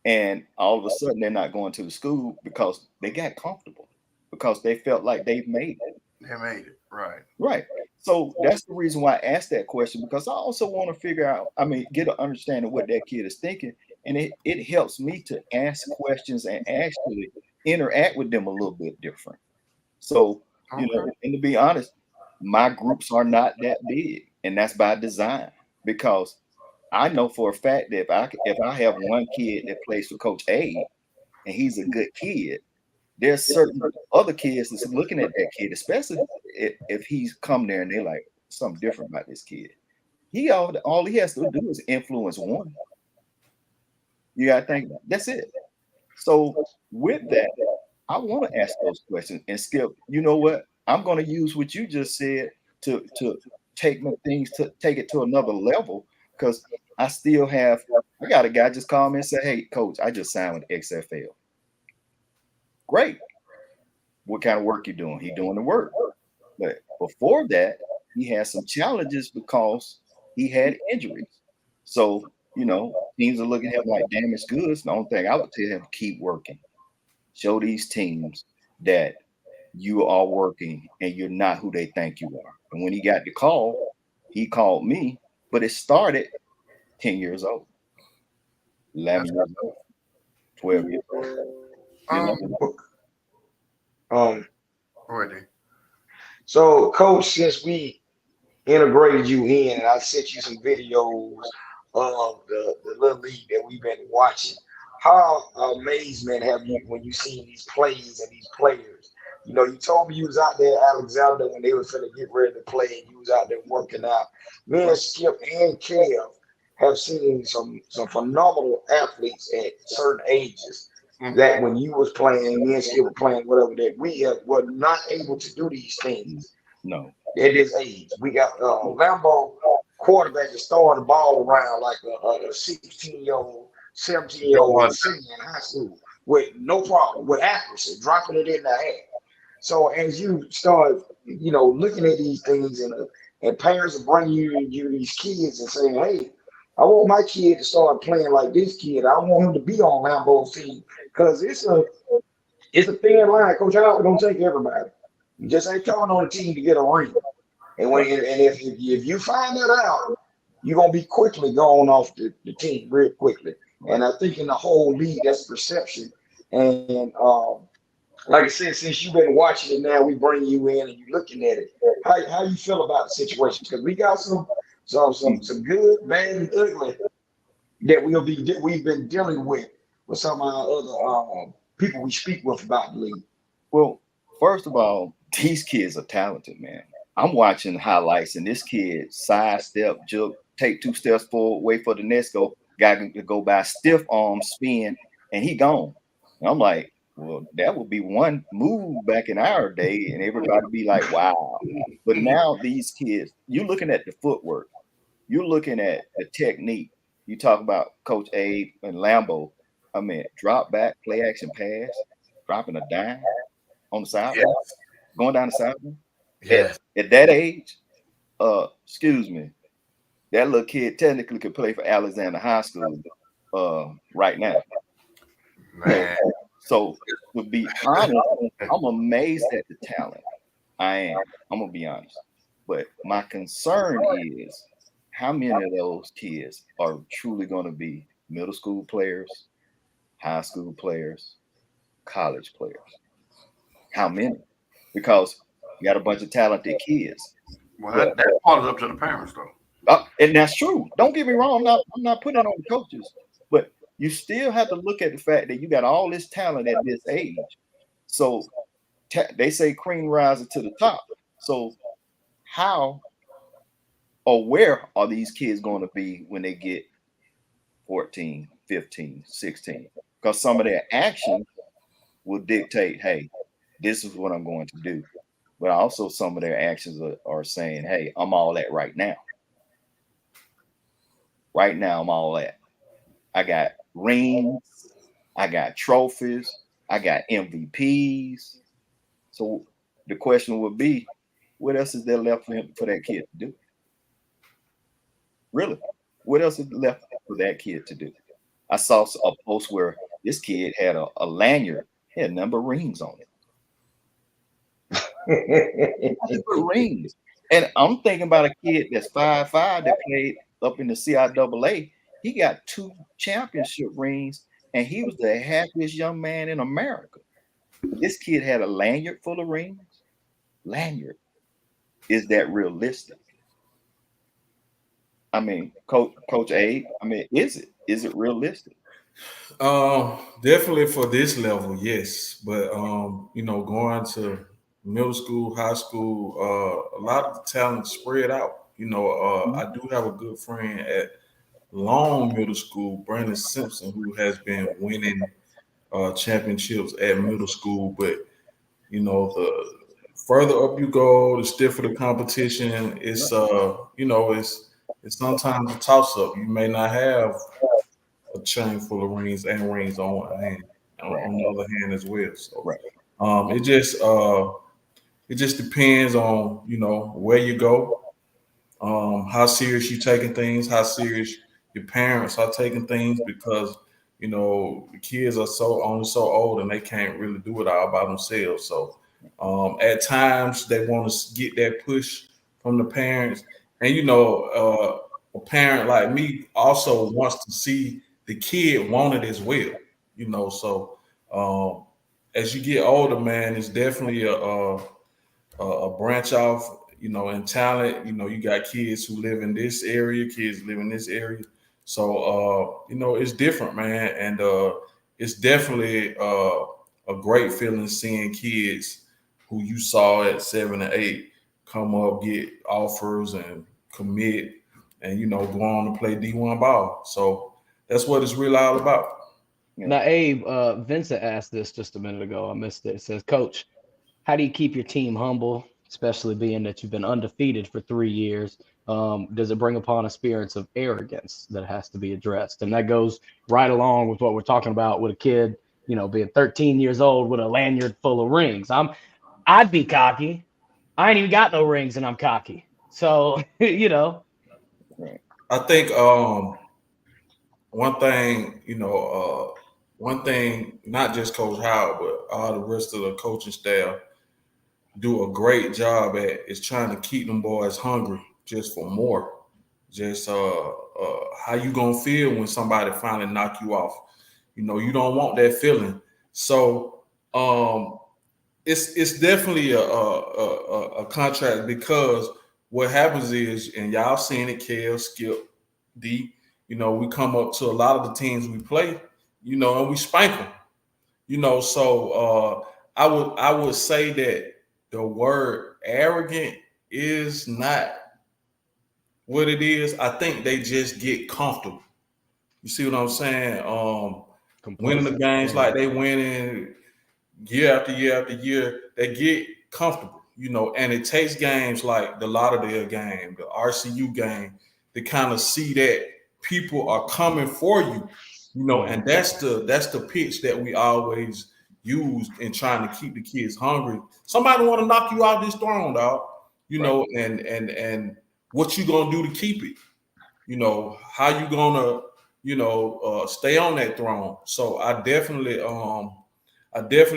and all of a sudden they're not going to the school because they got comfortable, because they felt like they've made it? They made it, right. Right. So that's the reason why I asked that question, because I also want to figure out, get an understanding of what that kid is thinking. And it helps me to ask questions and actually interact with them a little bit different. So, you know, and to be honest, my groups are not that big, and that's by design, because I know for a fact that if I have one kid that plays for Coach A and he's a good kid, there's certain other kids that's looking at that kid, especially if he's come there and they're like, something different about this kid. All he has to do is influence one. You gotta think about it. That's it. So with that, I want to ask those questions. And Skip, you know what? I'm going to use what you just said to take my things, to take it to another level, because I got a guy just call me and say, hey, Coach, I just signed with XFL. Great. What kind of work you doing? He doing the work. But before that, he had some challenges because he had injuries. So, you know, teams are looking at him like damaged goods. The only thing I would tell him, keep working. Show these teams that you are working and you're not who they think you are. And when he got the call, he called me, but it started 10 years old, 11 years old, 12 years old. So, Coach, since we integrated you in, and I sent you some videos of the little league that we've been watching, how amazement have you when you seen these plays and these players? You know, you told me you was out there, Alexander, when they was finna get ready to play, and you was out there working out. Me and Skip and Kev have seen some phenomenal athletes at certain ages. That when you was playing, me and Skip were playing, whatever, that were not able to do these things. No. At this age. We got Lambo quarterback is throwing the ball around like a 16-year-old, 17-year-old sitting in high school with no problem, with accuracy, dropping it in the air. So as you start, you know, looking at these things and parents are bringing you these kids and saying, hey, I want my kid to start playing like this kid. I want him to be on Lambo's team because it's a thin line. Coach Howard don't take everybody. You just ain't coming on the team to get a ring. And if you find that out, you're gonna be quickly going off the team real quickly. And I think in the whole league, that's perception. And like I said, since you've been watching it now, we bring you in and you're looking at it. How you feel about the situation? Because we got some good, bad, and ugly that we've been dealing with some of our other people we speak with about the league. Well, first of all, these kids are talented, man. I'm watching highlights, and this kid sidestep, jump, take 2 steps forward, wait for the next guy to go by, stiff arm, spin, and he gone. And I'm like, well, that would be one move back in our day, and everybody be like, wow. But now these kids, you're looking at the footwork, you're looking at the technique. You talk about Coach Abe and Lambo. I mean, drop back, play action pass, dropping a dime on the sideline, going down the sideline. Yeah. At that age, excuse me, that little kid technically could play for Alexander High School right now. Man. So to be honest, I'm amazed at the talent. I am. I'm gonna be honest. But my concern is how many of those kids are truly gonna be middle school players, high school players, college players. How many? Because you got a bunch of talented kids. Well, that part is up to the parents, though. And that's true. Don't get me wrong. I'm not putting it on the coaches, but you still have to look at the fact that you got all this talent at this age. So they say cream rises to the top. So how or where are these kids going to be when they get 14, 15, 16? Because some of their actions will dictate, hey, this is what I'm going to do. But also some of their actions are saying, hey, I'm all that right now. Right now, I'm all that. I got rings. I got trophies. I got MVPs. So the question would be, what else is there left for that kid to do? Really? What else is left for that kid to do? I saw a post where this kid had a lanyard, had a number of rings on it. Rings. And I'm thinking about a kid that's 5'5" that played up in the CIAA. He got 2 championship rings, and he was the happiest young man in America. This kid had a lanyard full of rings. Lanyard. Is that realistic? I mean, Coach A, I mean, is it? Is it realistic? Definitely for this level, yes. But going to middle school, high school, a lot of the talent spread out. I do have a good friend at Long Middle School, Brandon Simpson, who has been winning championships at middle school. But the further up you go, the stiffer the competition. It's it's sometimes a toss up. You may not have a chain full of rings and rings on one hand, on the other hand as well. So it just depends on where you go, how serious you taking things, how serious your parents are taking things, because the kids are only so old and they can't really do it all by themselves. So at times they want to get that push from the parents, and a parent like me also wants to see the kid want it as well. So as you get older, man, it's definitely a branch off. In talent, you got kids who live in this area, kids live in this area. So it's different, man, and it's definitely a great feeling seeing kids who you saw at 7 and 8 come up, get offers and commit, and go on to play D1 ball. So that's what it's really all about. Now, Abe, Vincent asked this just a minute ago. I missed it. It says, Coach, how do you keep your team humble, especially being that you've been undefeated for 3 years? Does it bring upon a spirit of arrogance that has to be addressed? And that goes right along with what we're talking about with a kid, being 13 years old with a lanyard full of rings. I'd be cocky. I ain't even got no rings and I'm cocky. So, I think one thing, not just Coach Howard, but all the rest of the coaching staff do a great job at is trying to keep them boys hungry just for more. Just how you gonna feel when somebody finally knock you off? You don't want that feeling. So it's definitely a contract, because what happens is, and y'all seen it, Kel, Skip, D, we come up to a lot of the teams we play, and we spank them. So I would say that the word arrogant is not what it is. I think they just get comfortable. You see what I'm saying? Winning the games like they winning year after year after year, they get comfortable, and it takes games like the Lauderdale game, the RCU game, to kind of see that people are coming for you, and that's the pitch that we always use in trying to keep the kids hungry. Somebody want to knock you out this throne, dog, and what you gonna do to keep it? How you gonna, stay on that throne? So I definitely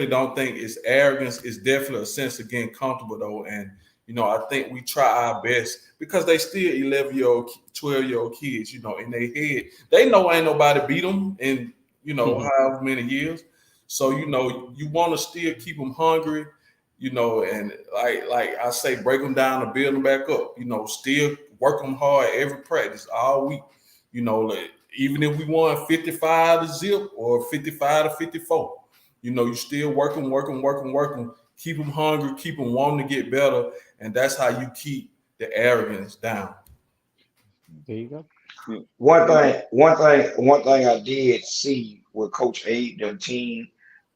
don't think it's arrogance. It's definitely a sense of getting comfortable, though. And, I think we try our best, because they still 11-year-old, 12-year-old kids, in their head. They know ain't nobody beat them in, however many years. So, you want to still keep them hungry, and like I say, break them down and build them back up, still work them hard every practice all week, even if we won 55-0 or 55-54. You still working, keep them hungry, keep them wanting to get better, and that's how you keep the arrogance down. There you go. One thing I did see with Coach Abe, their team,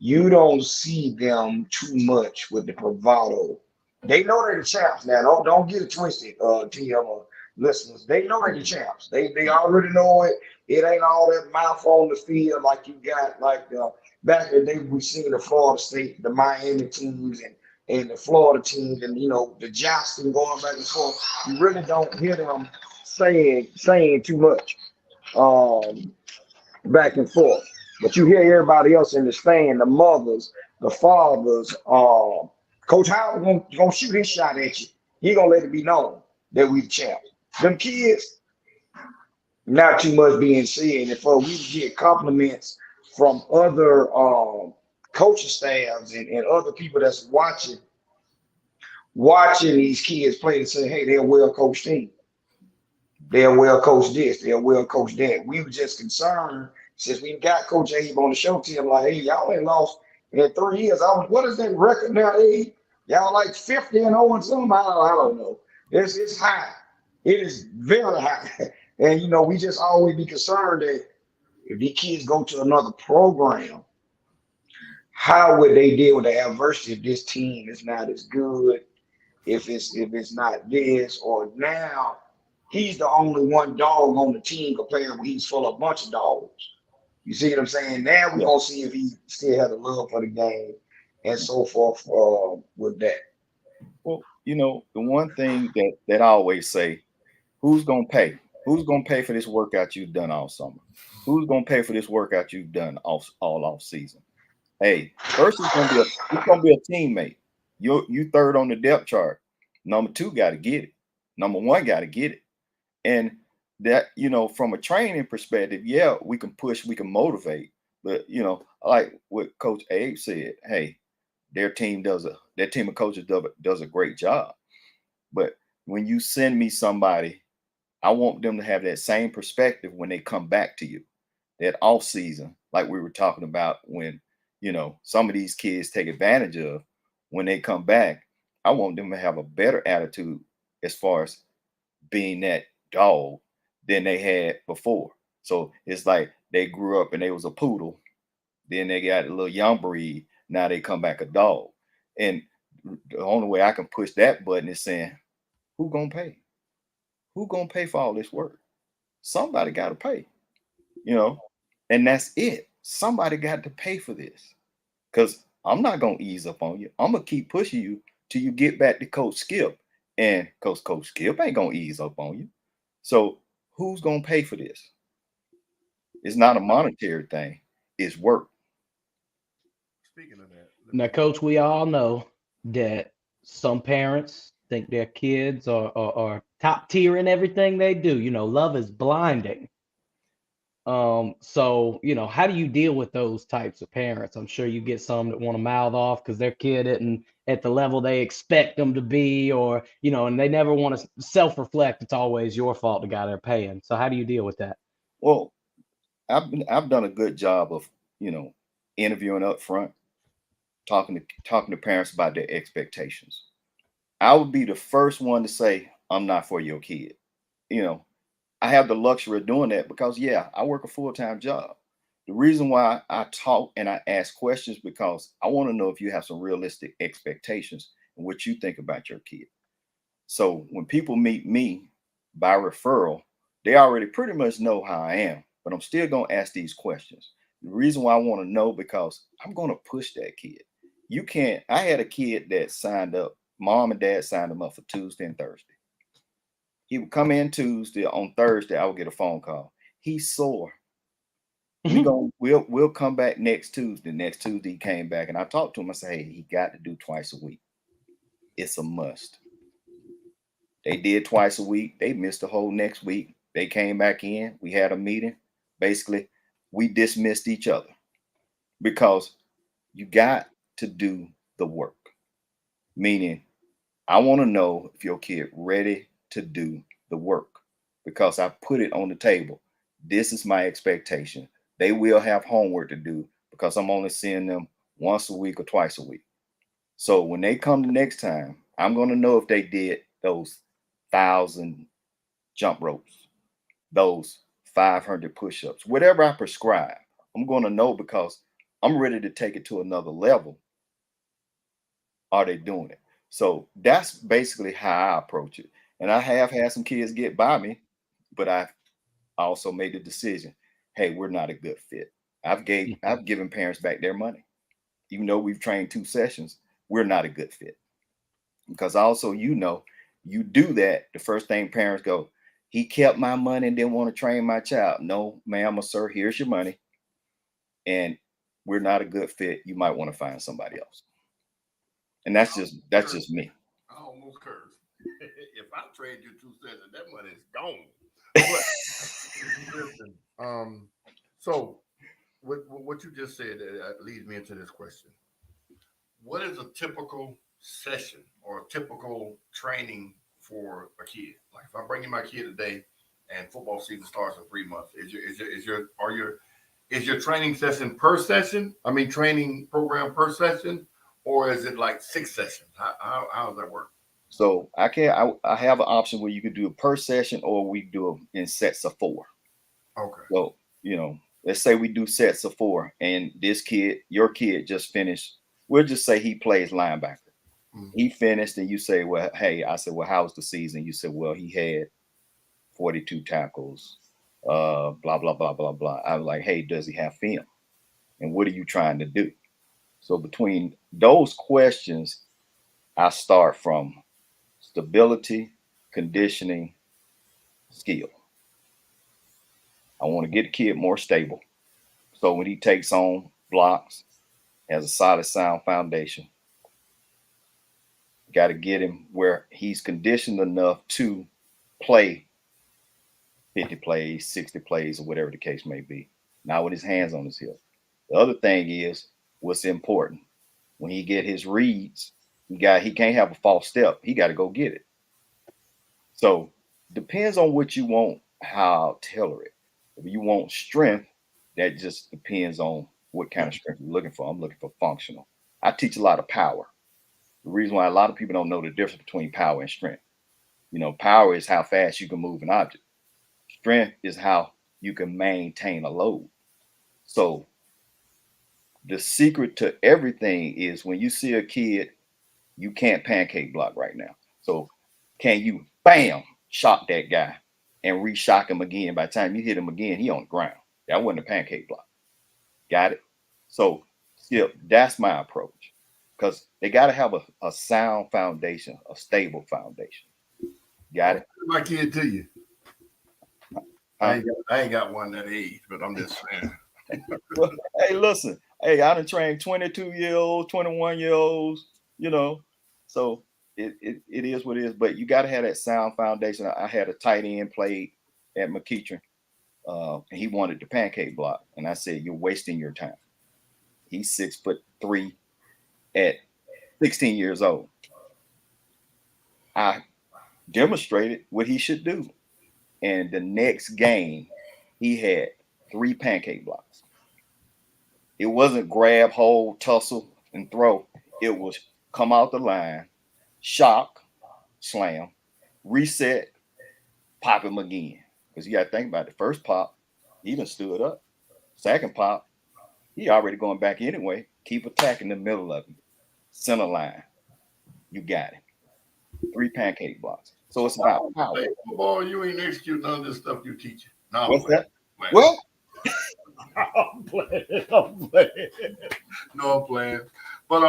you don't see them too much with the bravado. They know they're the champs now. Don't get it twisted, TM listeners. They know they're the champs. They already know it. It ain't all that mouth on the field like you got back in the day. We seen the Florida State, the Miami teams, and the Florida teams, and the jousting going back and forth. You really don't hear them saying too much back and forth. But you hear everybody else in the stand, the mothers, the fathers. Coach Howard gonna shoot his shot at you. He gonna let it be known that we the champs. Them kids, not too much being said. If we get compliments from other coaching staffs and other people that's watching these kids play, and say, hey, they're a well-coached team. They're well-coached this, they're well-coached that. We were just concerned, since we got Coach Abe on the show, team, like, hey, y'all ain't lost in 3 years. What is that record now, Abe? Y'all like 50-0 and something? I don't know. It's high. It is very high. And, we just always be concerned that if these kids go to another program, how would they deal with the adversity if this team is not as good, if it's not this, or now he's the only one dog on the team compared when he's full of a bunch of dogs. You see what I'm saying? Now we're going to see if he still has a love for the game and so forth with that. Well, the one thing that I always say, who's going to pay? Who's going to pay for this workout you've done all summer? Who's going to pay for this workout you've done all off season? Hey, first it's going to be a teammate. You third on the depth chart. Number 2 got to get it. Number 1 got to get it. And that, from a training perspective, yeah, we can push, we can motivate. But, like what Coach Abe said, hey, their team of coaches does a great job. But when you send me somebody, I want them to have that same perspective when they come back to you. that off season, like we were talking about, when, you know, some of these kids take advantage of, when they come back, I want them to have a better attitude as far as being that dog than they had before. So it's like they grew up and they was a poodle, then they got a little young breed, now they come back a dog. And the only way I can push that button is saying, who gonna pay? Who gonna pay for all this work? Somebody got to pay, you know, and that's it. Somebody got to pay for this, because I'm not gonna ease up on you. I'm gonna keep pushing you till you get back to Coach Skip, and Coach Skip ain't gonna ease up on you. So who's gonna pay for this? It's not a monetary thing. It's work. Speaking of that, Now, Coach, we all know that some parents think their kids are top tier in everything they do. You know, love is blinding. So, you know, how do you deal with those types of parents? I'm sure you get some that want to mouth off because their kid isn't at the level they expect them to be, or, you know, and they never want to self-reflect. It's always your fault, the guy they're paying. So how do you deal with that? Well, I've done a good job of, you know, interviewing up front, talking to parents about their expectations. I would be the first one to say, I'm not for your kid. You know, I have the luxury of doing that because, yeah, I work a full-time job. The reason why I talk and I ask questions, because I want to know if you have some realistic expectations and what you think about your kid. So when people meet me by referral, they already pretty much know how I am, but I'm still going to ask these questions. The reason why I want to know, because I'm going to push that kid. You can't, I had a kid that signed up, mom and dad signed him up for Tuesday and Thursday. He would come in Tuesday. On Thursday, I would get a phone call. He's sore. We'll come back next Tuesday. Next Tuesday, he came back, and I talked to him. I said, hey, he got to do twice a week. It's a must. They did twice a week. They missed the whole next week. They came back in. We had a meeting. Basically, we dismissed each other, because you got to do the work. Meaning, I want to know if your kid ready to do the work, because I put it on the table. This is my expectation. They will have homework to do, because I'm only seeing them once a week or twice a week. So when they come the next time, I'm going to know if they did those 1,000 jump ropes, those 500 push-ups, whatever I prescribe. I'm going to know, because I'm ready to take it to another level. Are they doing it? So that's basically how I approach it. And I have had some kids get by me, but I also made the decision, hey, we're not a good fit. I've given parents back their money. Even though we've trained 2 sessions, we're not a good fit. Because also, you know, you do that, the first thing parents go, he kept my money and didn't want to train my child. No, ma'am or sir, here's your money. And we're not a good fit. You might want to find somebody else. And that's just me. I almost cursed. If I trade you 2 cents, that money is gone. But listen, so what you just said leads me into this question. What is a typical session or a typical training for a kid? Like, if I'm bringing my kid today and football season starts in 3 months, is your training session per session? I mean, training program per session, or is it like 6 sessions? How does that work? So I have an option where you could do it per session, or we do them in sets of 4. Okay. So, you know, let's say we do sets of 4, and your kid just finished. We'll just say he plays linebacker. Mm-hmm. He finished, and you say, well, hey, I said, well, how was the season? You said, well, he had 42 tackles, blah, blah, blah, blah, blah. I was like, hey, does he have film? And what are you trying to do? So between those questions, I start from stability, conditioning, skill. I want to get the kid more stable. So when he takes on blocks, has a solid, sound foundation, got to get him where he's conditioned enough to play 50 plays, 60 plays, or whatever the case may be. Not with his hands on his hip. The other thing is what's important. When he get his reads, he can't have a false step. He got to go get it. So depends on what you want, how I'll tailor it. If you want strength, That just depends on what kind of strength you're looking for. I'm looking for functional. I teach a lot of power. The reason why a lot of people don't know the difference between power and strength. You know, power is how fast you can move an object. Strength is how you can maintain a load. So the secret to everything is when you see a kid, you can't pancake block right now. So can you, bam, shock that guy and re-shock him again? By the time you hit him again, he on the ground. That wasn't a pancake block. Got it? So Skip, that's my approach. Because they got to have a sound foundation, a stable foundation. Got it? My kid to you. I ain't got one that age, but I'm just saying. Well, hey, listen. Hey, I done trained 22-year-olds, 21-year-olds, you know. So it is what it is. But you got to have that sound foundation. I had a tight end played at McEachern. And he wanted the pancake block. And I said, you're wasting your time. He's 6'3" at 16 years old. I demonstrated what he should do. And the next game, he had 3 pancake blocks. It wasn't grab, hold, tussle, and throw. It was come out the line, shock, slam, reset, pop him again. Because you got to think about it. The first pop, he even stood up. Second pop, he already going back anyway. Keep attacking the middle of him. Center line. You got it. 3 pancake blocks. So it's about power. Hey, boy, you ain't execute none of this stuff you teaching. No, What's that? Man. What? I'm playing. No, I'm playing. But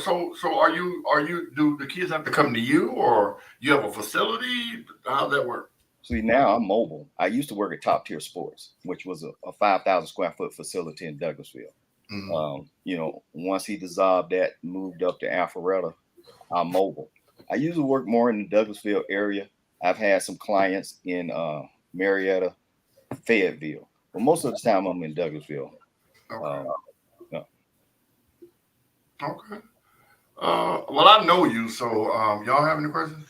so are you? Do the kids have to come to you, or you have a facility? How's that work? See, now I'm mobile. I used to work at Top Tier Sports, which was a 5,000 square foot facility in Douglasville. Mm-hmm. You know, once he dissolved that, moved up to Alpharetta, I'm mobile. I usually work more in the Douglasville area. I've had some clients in Marietta, Fayetteville, but most of the time I'm in Douglasville. Okay. No. Okay. Well, I know you, so y'all have any questions?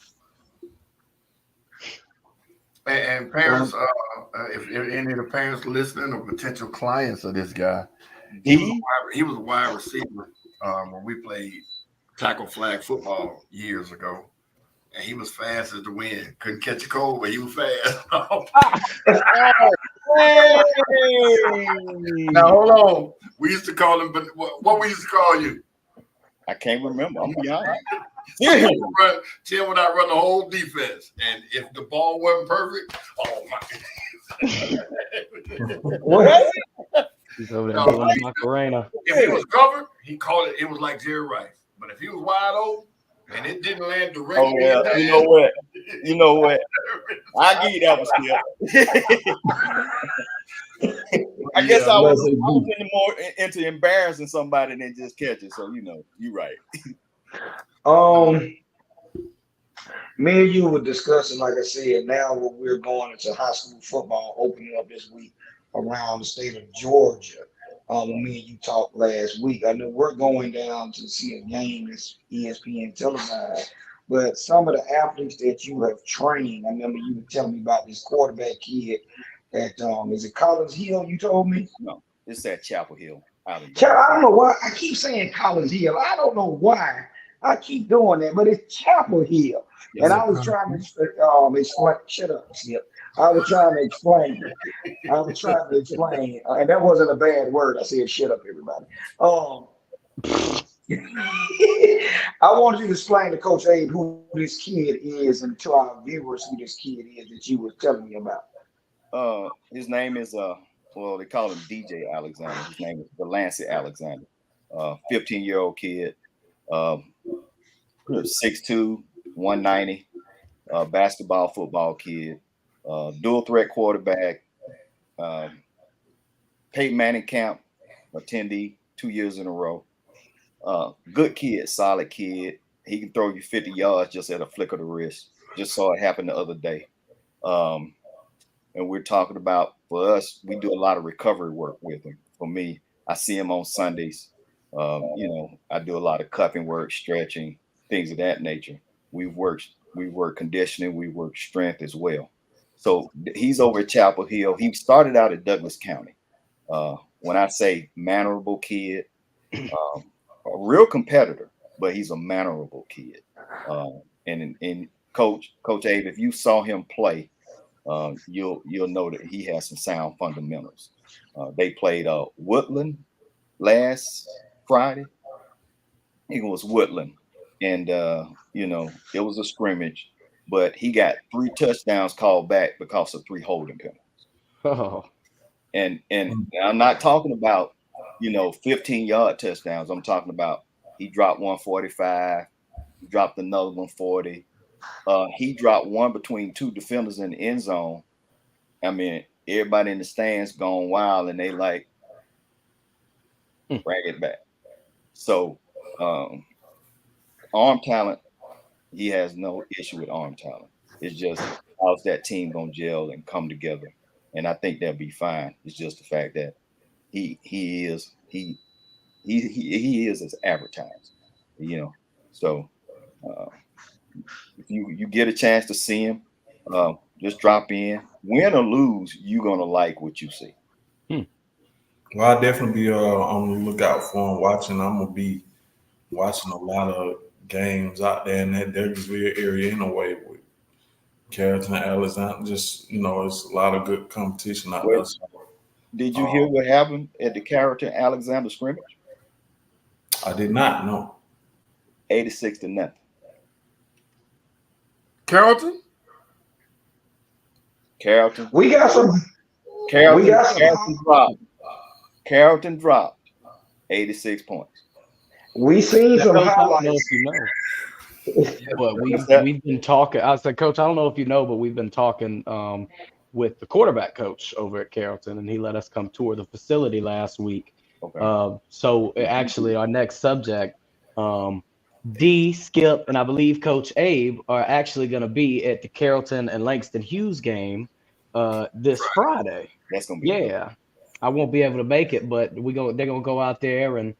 And parents, if any of the parents listening or potential clients of this guy, he was a wide receiver when we played tackle flag football years ago, and he was fast as the wind. Couldn't catch a cold, but he was fast. Now hold on, we used to call him, but what we used to call you? I can't remember. I'm be honest. Tim would not run the whole defense, and if the ball wasn't perfect, oh my! What? He's over there doing the Macarena. If it was covered, he called it. It was like Jerry Rice. But if he was wide open and it didn't land directly, oh yeah, you know what? I'll give you that one, Skip. I guess I was more into embarrassing somebody than just catching. So you know, you're right. Me and you were discussing, like I said, now what we're going into high school football opening up this week around the state of Georgia. When me and you talked last week, I know we're going down to see a game that's ESPN televised, but some of the athletes that you have trained, I remember you were telling me about this quarterback kid at, is it Collins Hill, you told me? No, it's at Chapel Hill. I don't know why I keep saying Collins Hill. I don't know why I keep doing that, but it's Chapel Hill. Yes, and I was trying to explain, shut up, Skip. I was trying to explain, and that wasn't a bad word. I said, shut up, everybody. I want you to explain to Coach Abe who this kid is and to our viewers who this kid is that you were telling me about. His name is, well, they call him DJ Alexander. His name is Delancey Alexander. 15-year-old kid, 6'2", 190, basketball, football kid. Dual threat quarterback, Peyton Manning camp attendee 2 years in a row. Good kid, solid kid. He can throw you 50 yards just at a flick of the wrist. Just saw it happen the other day. And we're talking about, for us, we do a lot of recovery work with him. For me, I see him on Sundays. You know, I do a lot of cupping work, stretching, things of that nature. We work conditioning, we work strength as well. So he's over at Chapel Hill. He started out at Douglas County. When I say mannerable kid, a real competitor, but he's a mannerable kid. And Coach Abe, if you saw him play, you'll know that he has some sound fundamentals. They played Woodland last Friday. I think it was Woodland, and it was a scrimmage, but he got 3 touchdowns called back because of 3 holding penalties. Oh. And I'm not talking about 15-yard touchdowns. I'm talking about he dropped 145, he dropped another 140. He dropped one between 2 defenders in the end zone. I mean, everybody in the stands going wild, and they like bring it back. So arm talent, he has no issue with arm talent. It's just how's that team gonna gel and come together, and I think they'll be fine. It's just the fact that he is as advertised, So if you get a chance to see him, just drop in. Win or lose, you're gonna like what you see. Well, I'll definitely be on the lookout for him watching. I'm gonna be watching a lot of games out there in that Douglasville area anyway with Carrollton, Alexander. Just it's a lot of good competition out there. So, did you hear what happened at the Carrollton Alexander scrimmage? I did not know. 86-0. Carrollton. We got some. Carrollton dropped 86 points. We seen some highlights. But we've been talking. I said, Coach, I don't know if you know, but we've been talking with the quarterback coach over at Carrollton, and he let us come tour the facility last week. Okay. So actually, our next subject, D, Skip, and I believe Coach Abe are actually going to be at the Carrollton and Langston Hughes game this Friday. That's gonna be good. I won't be able to make it, but they're gonna go out there, and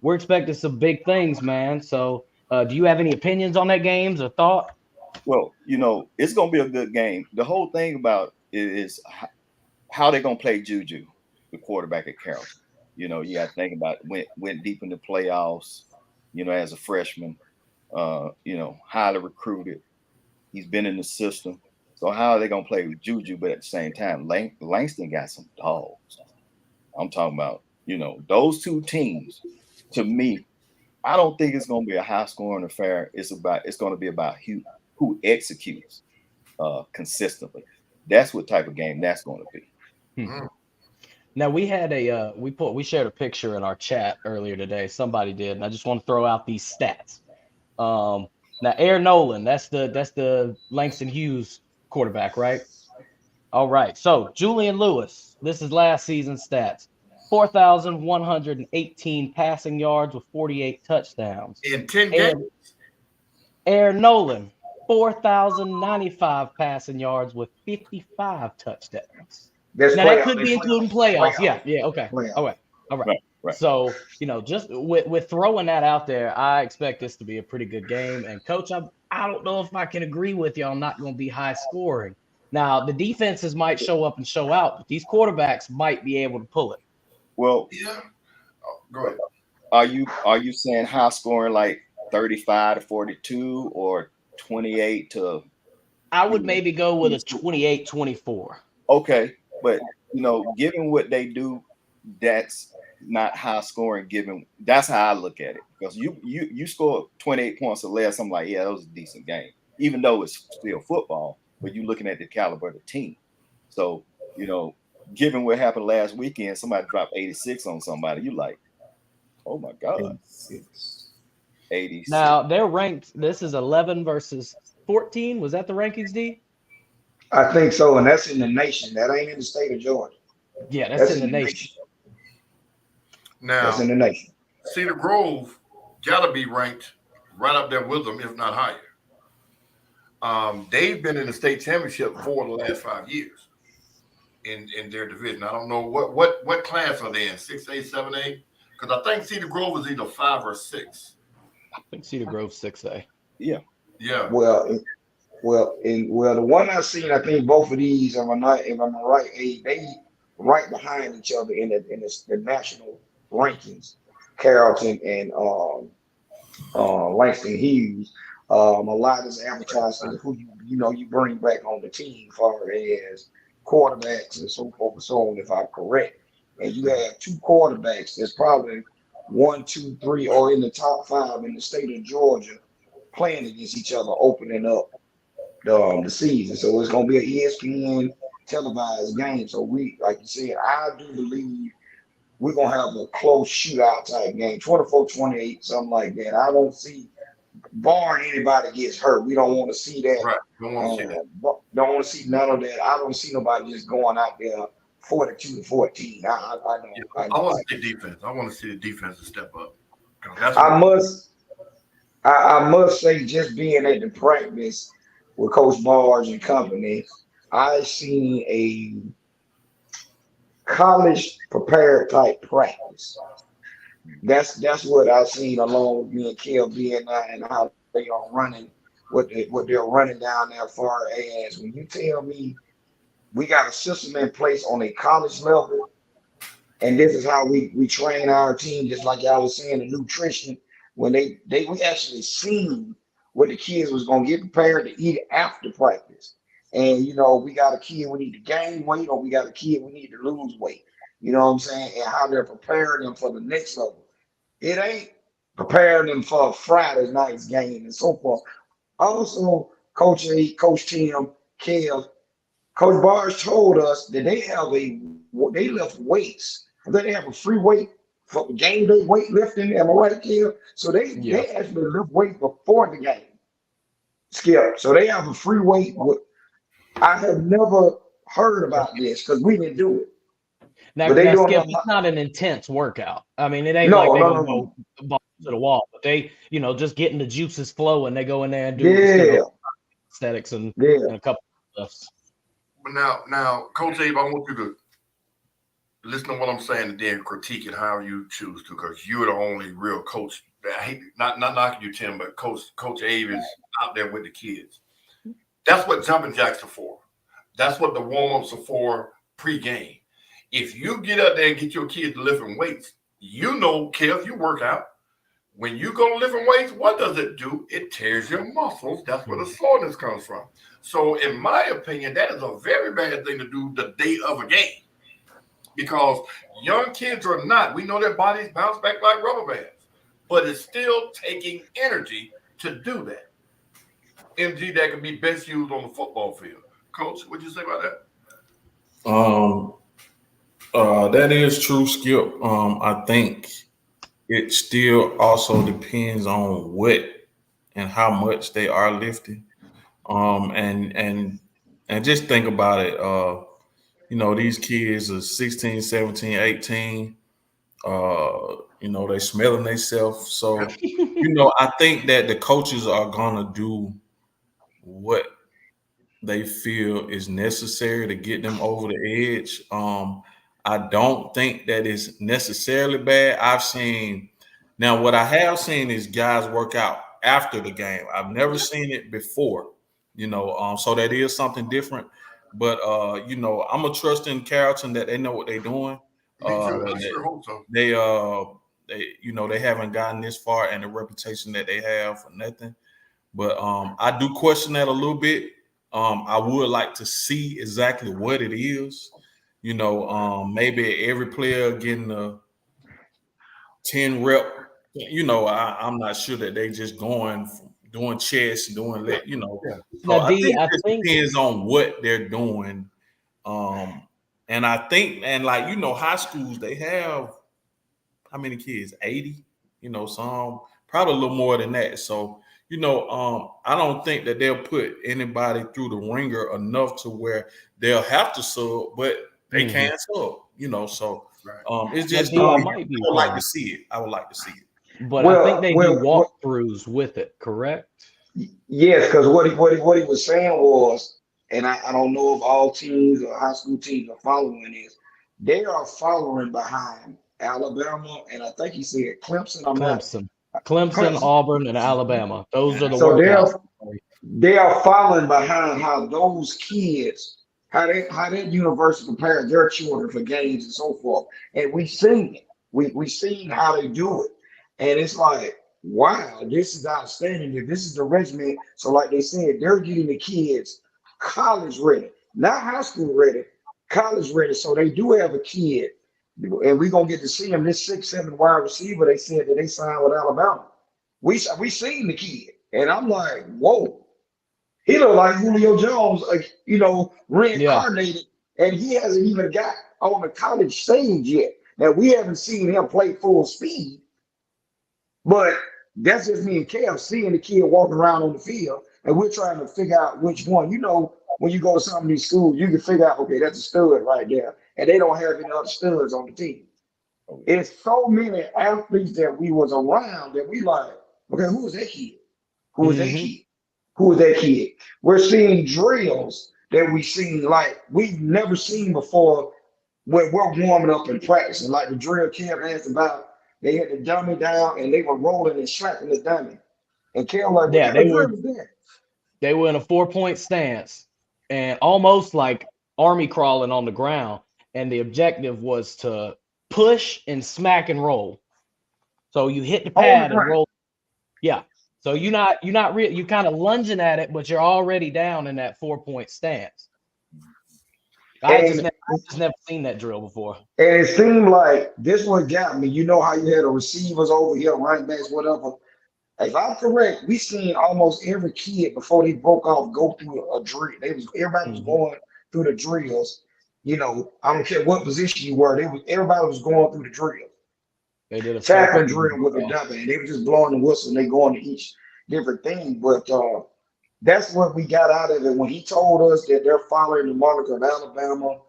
we're expecting some big things, man. So, do you have any opinions on that games or thought? Well, it's gonna be a good game. The whole thing about it is how they're gonna play Juju, the quarterback at Carrollton. You got to think about it. Went deep in the playoffs. As a freshman, highly recruited. He's been in the system. So how are they gonna play with Juju? But at the same time, Langston got some dogs. I'm talking about, those 2 teams. To me, I don't think it's gonna be a high-scoring affair. It's gonna be about who executes consistently. That's what type of game that's gonna be. Now we had we shared a picture in our chat earlier today. Somebody did, and I just want to throw out these stats. Now Air Nolan, that's the Langston Hughes quarterback, right? All right. So Julian Lewis, this is last season's stats: 4,118 passing yards with 48 touchdowns in 10 games. Air Nolan, 4,095 passing yards with 55 touchdowns. That could be including playoffs. Yeah. Okay. All right. So, just with throwing that out there, I expect this to be a pretty good game. And Coach, I don't know if I can agree with you. I'm not going to be high scoring. Now, the defenses might show up and show out, but these quarterbacks might be able to pull it. Well, go ahead. Are you saying high scoring like 35-42 or 28 to? I would maybe go with a 28-24. Okay, but given what they do, that's not high scoring. That's how I look at it, because you score 28 points or less, I'm like, yeah, that was a decent game, even though it's still football. But you're looking at the caliber of the team. So given what happened last weekend, somebody dropped 86 on somebody. You like, oh my God, 86. Now they're ranked. This is 11 versus 14. Was that the rankings, D? I think so, and that's in the nation. That ain't in the state of Georgia. Yeah, that's in the nation. Now, that's in the nation. Cedar Grove gotta be ranked right up there with them, if not higher. They've been in the state championship for the last 5 years in their division. I don't know what class are they in, 6A, 7A? Because I think Cedar Grove is either 5 or 6. I think Cedar Grove's 6A. Yeah. Yeah. Well, the one I seen, I think both of these, if I'm right, they right behind each other in the national rankings. Carrollton and Langston Hughes. A lot is advertised as who you bring back on the team, far as quarterbacks and so forth and so on, if I'm correct. And you have two quarterbacks that's probably 1, 2, 3, or in the top 5 in the state of Georgia playing against each other, opening up the season. So it's going to be an ESPN televised game. So we, like you said, I do believe we're going to have a close shootout type game, 24-28, something like that. I don't see, barring anybody gets hurt, we don't want to see that. Right. Don't want to see that. Don't want to see none of that. I don't see nobody just going out there 42-14. I want to see defense. I want to see the defense step up. I must say, just being at the practice with Coach Barge and company, I seen a college prepared type practice. That's what I've seen, along with me and Kel being there, and how they are running, what they're running down there, far as when you tell me we got a system in place on a college level, and this is how we train our team, just like y'all was saying, the nutrition, when we actually seen what the kids was gonna get prepared to eat after practice. And we got a kid we need to gain weight, or we got a kid we need to lose weight. You know what I'm saying? And how they're preparing them for the next level. It ain't preparing them for Friday night's game and so forth. Also, Coach A, Coach Tim, Kev, Coach Barnes told us that they lift weights. They have a free weight for game day weightlifting. Am I right, Kev? So they actually lift weight before the game. Skip. So they have a free weight. I have never heard about this because we didn't do it. Now Skip, it's not an intense workout. I mean, it ain't like they go balls to the wall, but they, just getting the juices flowing. They go in there and do aesthetics and a couple of lifts. But now, Coach Abe, I want you to listen to what I'm saying and then critique it however you choose to, because you're the only real coach. I hate not knocking you, Tim, but Coach Abe is out there with the kids. That's what jumping jacks are for. That's what the warm-ups are for pre-game. If you get out there and get your kids lifting weights, Kev, you work out. When you go lifting weights, what does it do? It tears your muscles. That's where the soreness comes from. So in my opinion, that is a very bad thing to do the day of a game. Because young kids are not, we know their bodies bounce back like rubber bands, but it's still taking energy to do that. Energy that can be best used on the football field. Coach, what'd you say about that? That is true, Skip. I think it still also depends on what and how much they are lifting. And just think about it. These kids are 16, 17, 18. They smelling themselves. So, I think that the coaches are gonna do what they feel is necessary to get them over the edge. I don't think that is necessarily bad. What I have seen is guys work out after the game. I've never seen it before, so that is something different. But I'm a trust in Carrollton that they know what they're doing. Me too. I sure hope so. They haven't gotten this far, and the reputation that they have for nothing. But I do question that a little bit. I would like to see exactly what it is. Maybe every player getting a 10 rep. I'm not sure that they just going doing chest and doing leg. So I think it depends on what they're doing. And I think, high schools, they have how many kids? 80. Some probably a little more than that. So. I don't think that they'll put anybody through the ringer enough to where they'll have to sub, but they can sub, So it's just I would like to see it. But I think they do walkthroughs with it, correct? Yes, because what he was saying was, and I don't know if all teams or high school teams are following this, they are following behind Alabama, and I think he said Clemson. Clemson, Auburn, and Alabama. Those are the workouts. they are following behind how those kids, how that university prepares their children for games and so forth. And we've seen it. We seen how they do it. And it's like, wow, this is outstanding. If this is the regimen, so like they said, they're getting the kids college ready, not high school ready, college ready. So they do have a kid, and we're gonna get to see him, this 6'7" wide receiver. They said that they signed with Alabama. We seen the kid, and I'm like, whoa, he look like Julio Jones, Yeah. reincarnated, and he hasn't even got on the college stage yet. Now we haven't seen him play full speed, but that's just me and Kev seeing the kid walking around on the field, and we're trying to figure out which one. You know, when you go to some of these schools, you can figure out, okay, that's a stud right there, and they don't have any other studs on the team. It's so many athletes that we was around that we like, okay, who was that kid? Who was that kid? Who was that kid? We're seeing drills that we seen like we've never seen before when we're warming up and practicing. Like the drill Kev asked about, they had the dummy down and they were rolling and slapping the dummy. And Kev like, what Yeah, kind of drill was that? they were in a 4-point stance and almost like army crawling on the ground. And the objective was to push and smack and roll. So you hit the On the pad and ground. roll. Yeah. So you're not really, you kind of lunging at it, but you're already down in that 4-point stance. I just never seen that drill before. And it seemed like this one got me. You know how you had the receivers over here, running backs, whatever. If I'm correct, we seen almost every kid before they broke off go through a drill. Everybody was going through the drills. You know, I don't care what position you were. Everybody was going through the drill. They did a Tackling drill with a dummy. And they were just blowing the whistle and they going to each different thing. But that's what we got out of it when he told us that they're following the model of Alabama,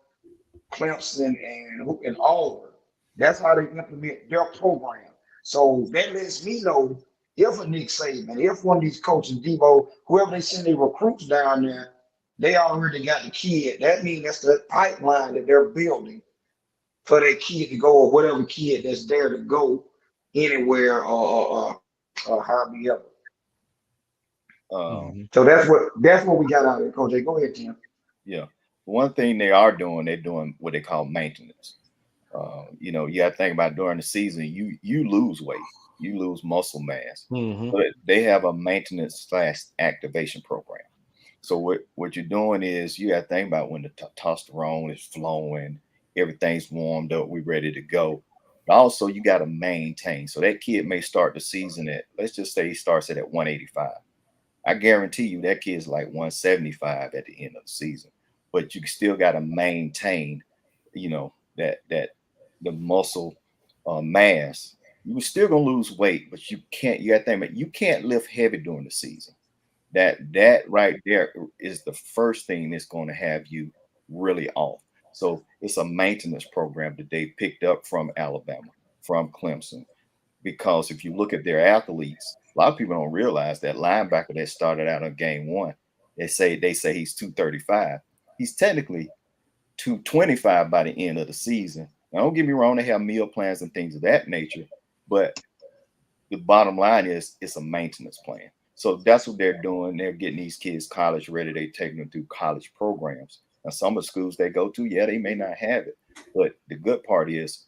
Clemson, and Auburn. That's how they implement their program. So that lets me know if a Nick Saban, if one of these coaches, Debo, whoever they send their recruits down there, they already got the kid. That means that's the pipeline that they're building for that kid to go, or whatever kid that's there to go anywhere or however. So that's what we got out of it, Coach. Go ahead, Tim. Yeah. One thing they're doing what they call maintenance. You got to think about during the season, you lose weight, you lose muscle mass, but they have a maintenance / activation program. So what you're doing is you got to think about when the testosterone is flowing, everything's warmed up, we're ready to go. But also you got to maintain. So that kid may start the season at, let's just say he starts it at 185. I guarantee you that kid's like 175 at the end of the season. But you still got to maintain, that the muscle mass. You're still gonna lose weight, but you got to think about, you can't lift heavy during the season. That right there is the first thing that's going to have you really off. So it's a maintenance program that they picked up from Alabama, from Clemson, because if you look at their athletes, a lot of people don't realize that linebacker that started out on game one, they say he's 235. He's technically 225 by the end of the season. Now, don't get me wrong, they have meal plans and things of that nature, but the bottom line is it's a maintenance plan. So that's what they're doing. They're getting these kids college ready. They're taking them through college programs. Now, some of the schools they go to, they may not have it, but the good part is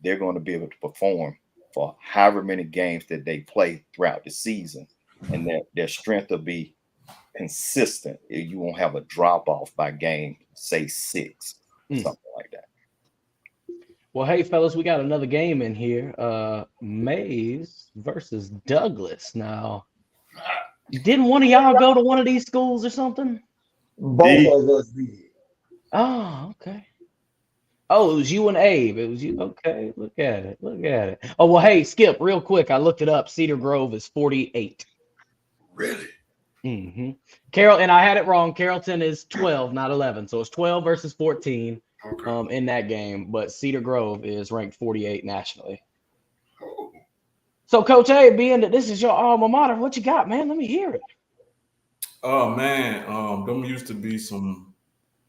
they're going to be able to perform for however many games that they play throughout the season, and their strength will be consistent. You won't have a drop off by game, say 6, something like that. Well, hey, fellas, we got another game in here. Mays versus Douglas. Now, didn't one of y'all go to one of these schools or something? Both of us did. Oh, okay. Oh, it was you and Abe. It was you. Okay, look at it. Oh, well, hey, Skip, real quick. I looked it up. Cedar Grove is 48. Really? Carroll, and I had it wrong. Carrollton is 12, not 11. So it's 12 versus 14 in that game. But Cedar Grove is ranked 48 nationally. Oh. So, Coach A, being that this is your alma mater, what you got, man? Let me hear it. Oh man, them used to be some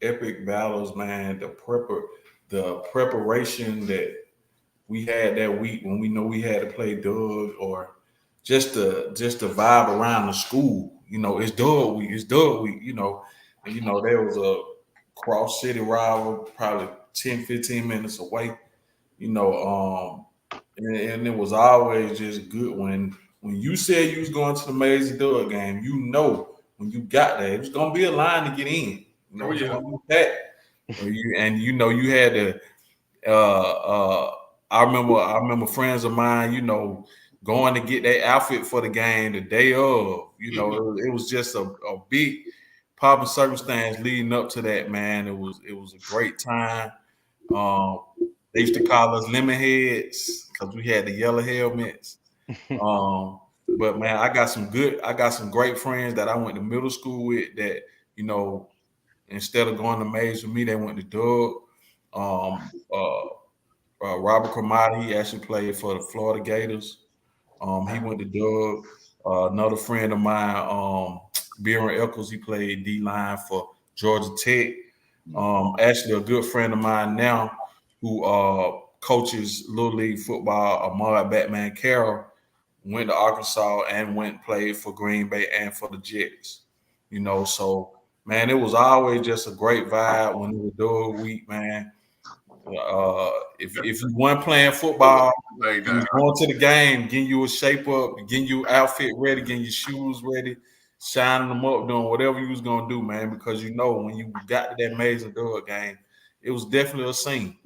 epic battles, man. The preparation that we had that week when we know we had to play Doug, or just the vibe around the school. you know, it's Dub week, you know, and you know, there was a cross city rival probably 10, 15 minutes away, you know, and it was always just good when you said you was going to the Maize Dub game, you know, when you got there, it was gonna be a line to get in. You know, it's gonna be packed. You know, you had to I remember friends of mine, you know, going to get their outfit for the game the day of. You know, it was just a big popping circumstance leading up to that, man. It was a great time. They used to call us lemon heads because we had the yellow helmets. But man, I got some great friends that I went to middle school with that, you know, instead of going to Mays with me, they went to Doug. Robert Cromartie, he actually played for the Florida Gators. He went to Doug. Another friend of mine, Byron Eccles, he played D-line for Georgia Tech. Actually, a good friend of mine now who coaches Little League football, Ahmad Batman Carroll, went to Arkansas and went and played for Green Bay and for the Jets. You know, so, man, it was always just a great vibe when it was Doug week, man. If you weren't playing football, you was going to the game, getting you a shape up, getting your outfit ready, getting your shoes ready, shining them up, doing whatever you was gonna do, man. Because you know when you got to that Amazing Dog game, it was definitely a scene.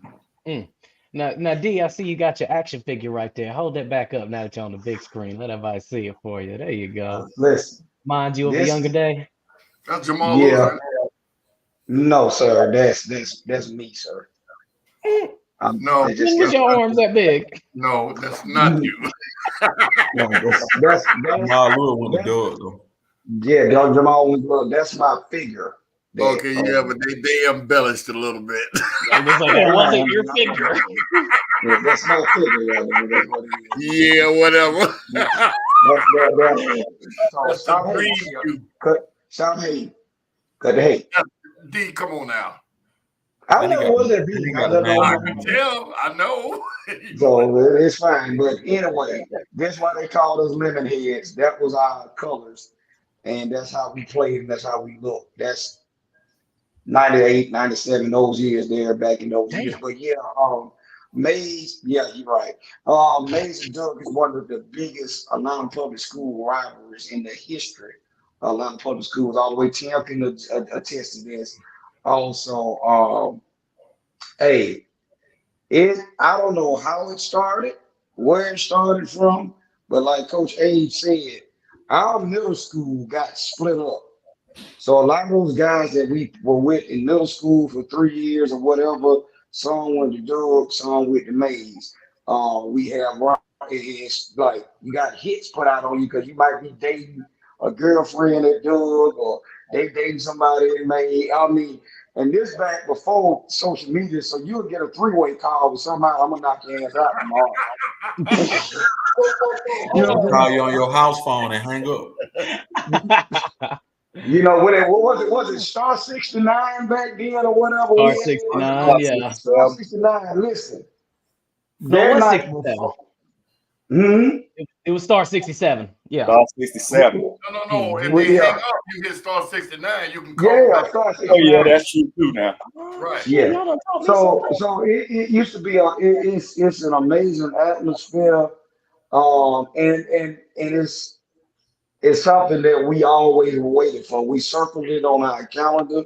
Now, D, I see you got your action figure right there. Hold that back up now that you're on the big screen. Let everybody see it for you. There you go. Listen, Mind you of a younger day. That's Jamal. Yeah. No, sir. That's me, sir. No, when was your arms that big? No, that's not you. No, that's Jamal went to Doug though. Yeah, Jamal went to that's my figure. Okay, yeah, but they embellished it a little bit. That wasn't your figure. Yeah, that's my figure. That's what it is. Yeah, whatever. That's stop hating. Stop hating. Cut the hate. D, come on now. I never was that big. I can tell. I know. So it's fine. But anyway, that's why they called us lemon heads. That was our colors. And that's how we played and that's how we looked. That's 98, 97, those years there back in those years. But yeah, Mays, yeah, you're right. Mays and Doug is one of the biggest Atlanta public school rivalries in the history of Atlanta public schools. All the way Tim can attest to this. Also, I don't know how it started, where it started from, but like Coach Age said, our middle school got split up. So a lot of those guys that we were with in middle school for 3 years or whatever, some went to Doug, some went to Mays. We have it's like you got hits put out on you because you might be dating a girlfriend at Doug or they dating somebody at Mays. I mean, and this back before social media, so you would get a three-way call with somehow I'm gonna knock your ass out tomorrow. Call you on your house phone and hang up. You know, what was it star 69 back then or whatever? Star 69, yeah. Star 69, listen. No, it was 67. It was star 67. Yeah. Star 67. No. If they hang up, you hit star 69, you can call back. Star 69. Oh, yeah, that's true too now. Right. Yeah. So it used to be it's an amazing atmosphere. And it's something that we always waited for. We circled it on our calendar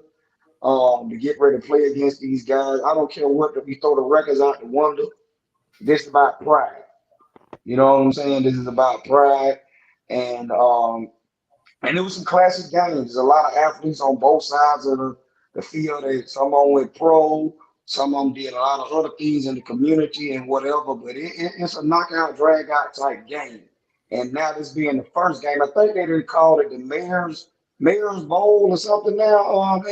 to get ready to play against these guys. I don't care what we throw the records out the window. This is about pride. You know what I'm saying? This is about pride. And it was some classic games. There's a lot of athletes on both sides of the field. Some of them went pro. Some of them did a lot of other things in the community and whatever. But it's a knockout, drag out type game. And now this being the first game, I think they didn't call it the Mayor's Bowl or something now.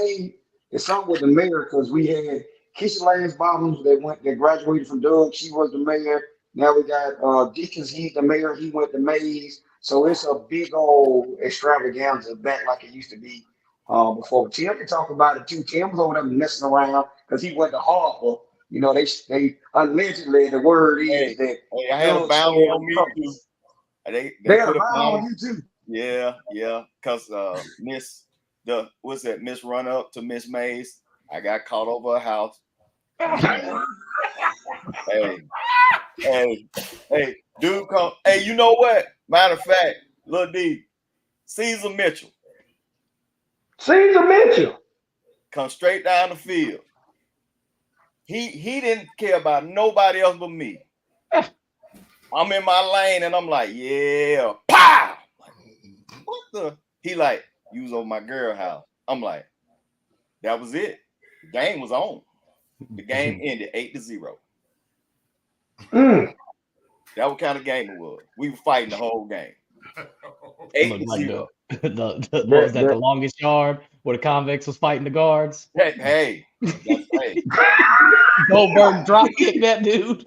It's something with the mayor because we had Keisha Lane's Bottoms that graduated from Doug. She was the mayor. Now we got Deacons, he's the mayor. He went to Mays. So it's a big old extravaganza back like it used to be before. Tim can talk about it too. Tim was over there messing around because he went to Harper. You know, they allegedly the word is that I had a bounty on me too. They had a bounty on you too. Yeah. Cause Miss Run Up to Miss Mays. I got caught over a house. Hey, dude, come. Hey, you know what? Matter of fact, Lil D, Caesar Mitchell, come straight down the field. He didn't care about nobody else but me. I'm in my lane and I'm like, yeah, pow! Like, what the? He like, you was over my girl house. I'm like, that was it. The game was on. The game ended 8-0. That what kind of game it was. We were fighting the whole game. 8-0. What was that? The longest yard where the convicts was fighting the guards. Hey. Goldberg drop kick that dude.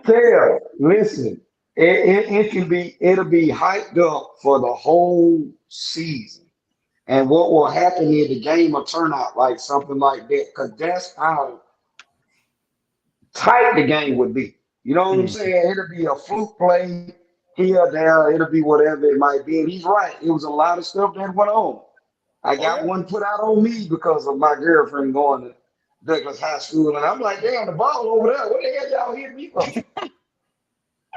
Tell, listen, it'll be hyped up for the whole season. And what will happen is the game will turn out like something like that, because that's how tight the game would be. You know what I'm saying? It'll be a fluke play here, there, it'll be whatever it might be. And he's right. It was a lot of stuff that went on. I got one put out on me because of my girlfriend going to Douglas High School, and I'm like, damn, the ball over there. What the hell y'all hit me from?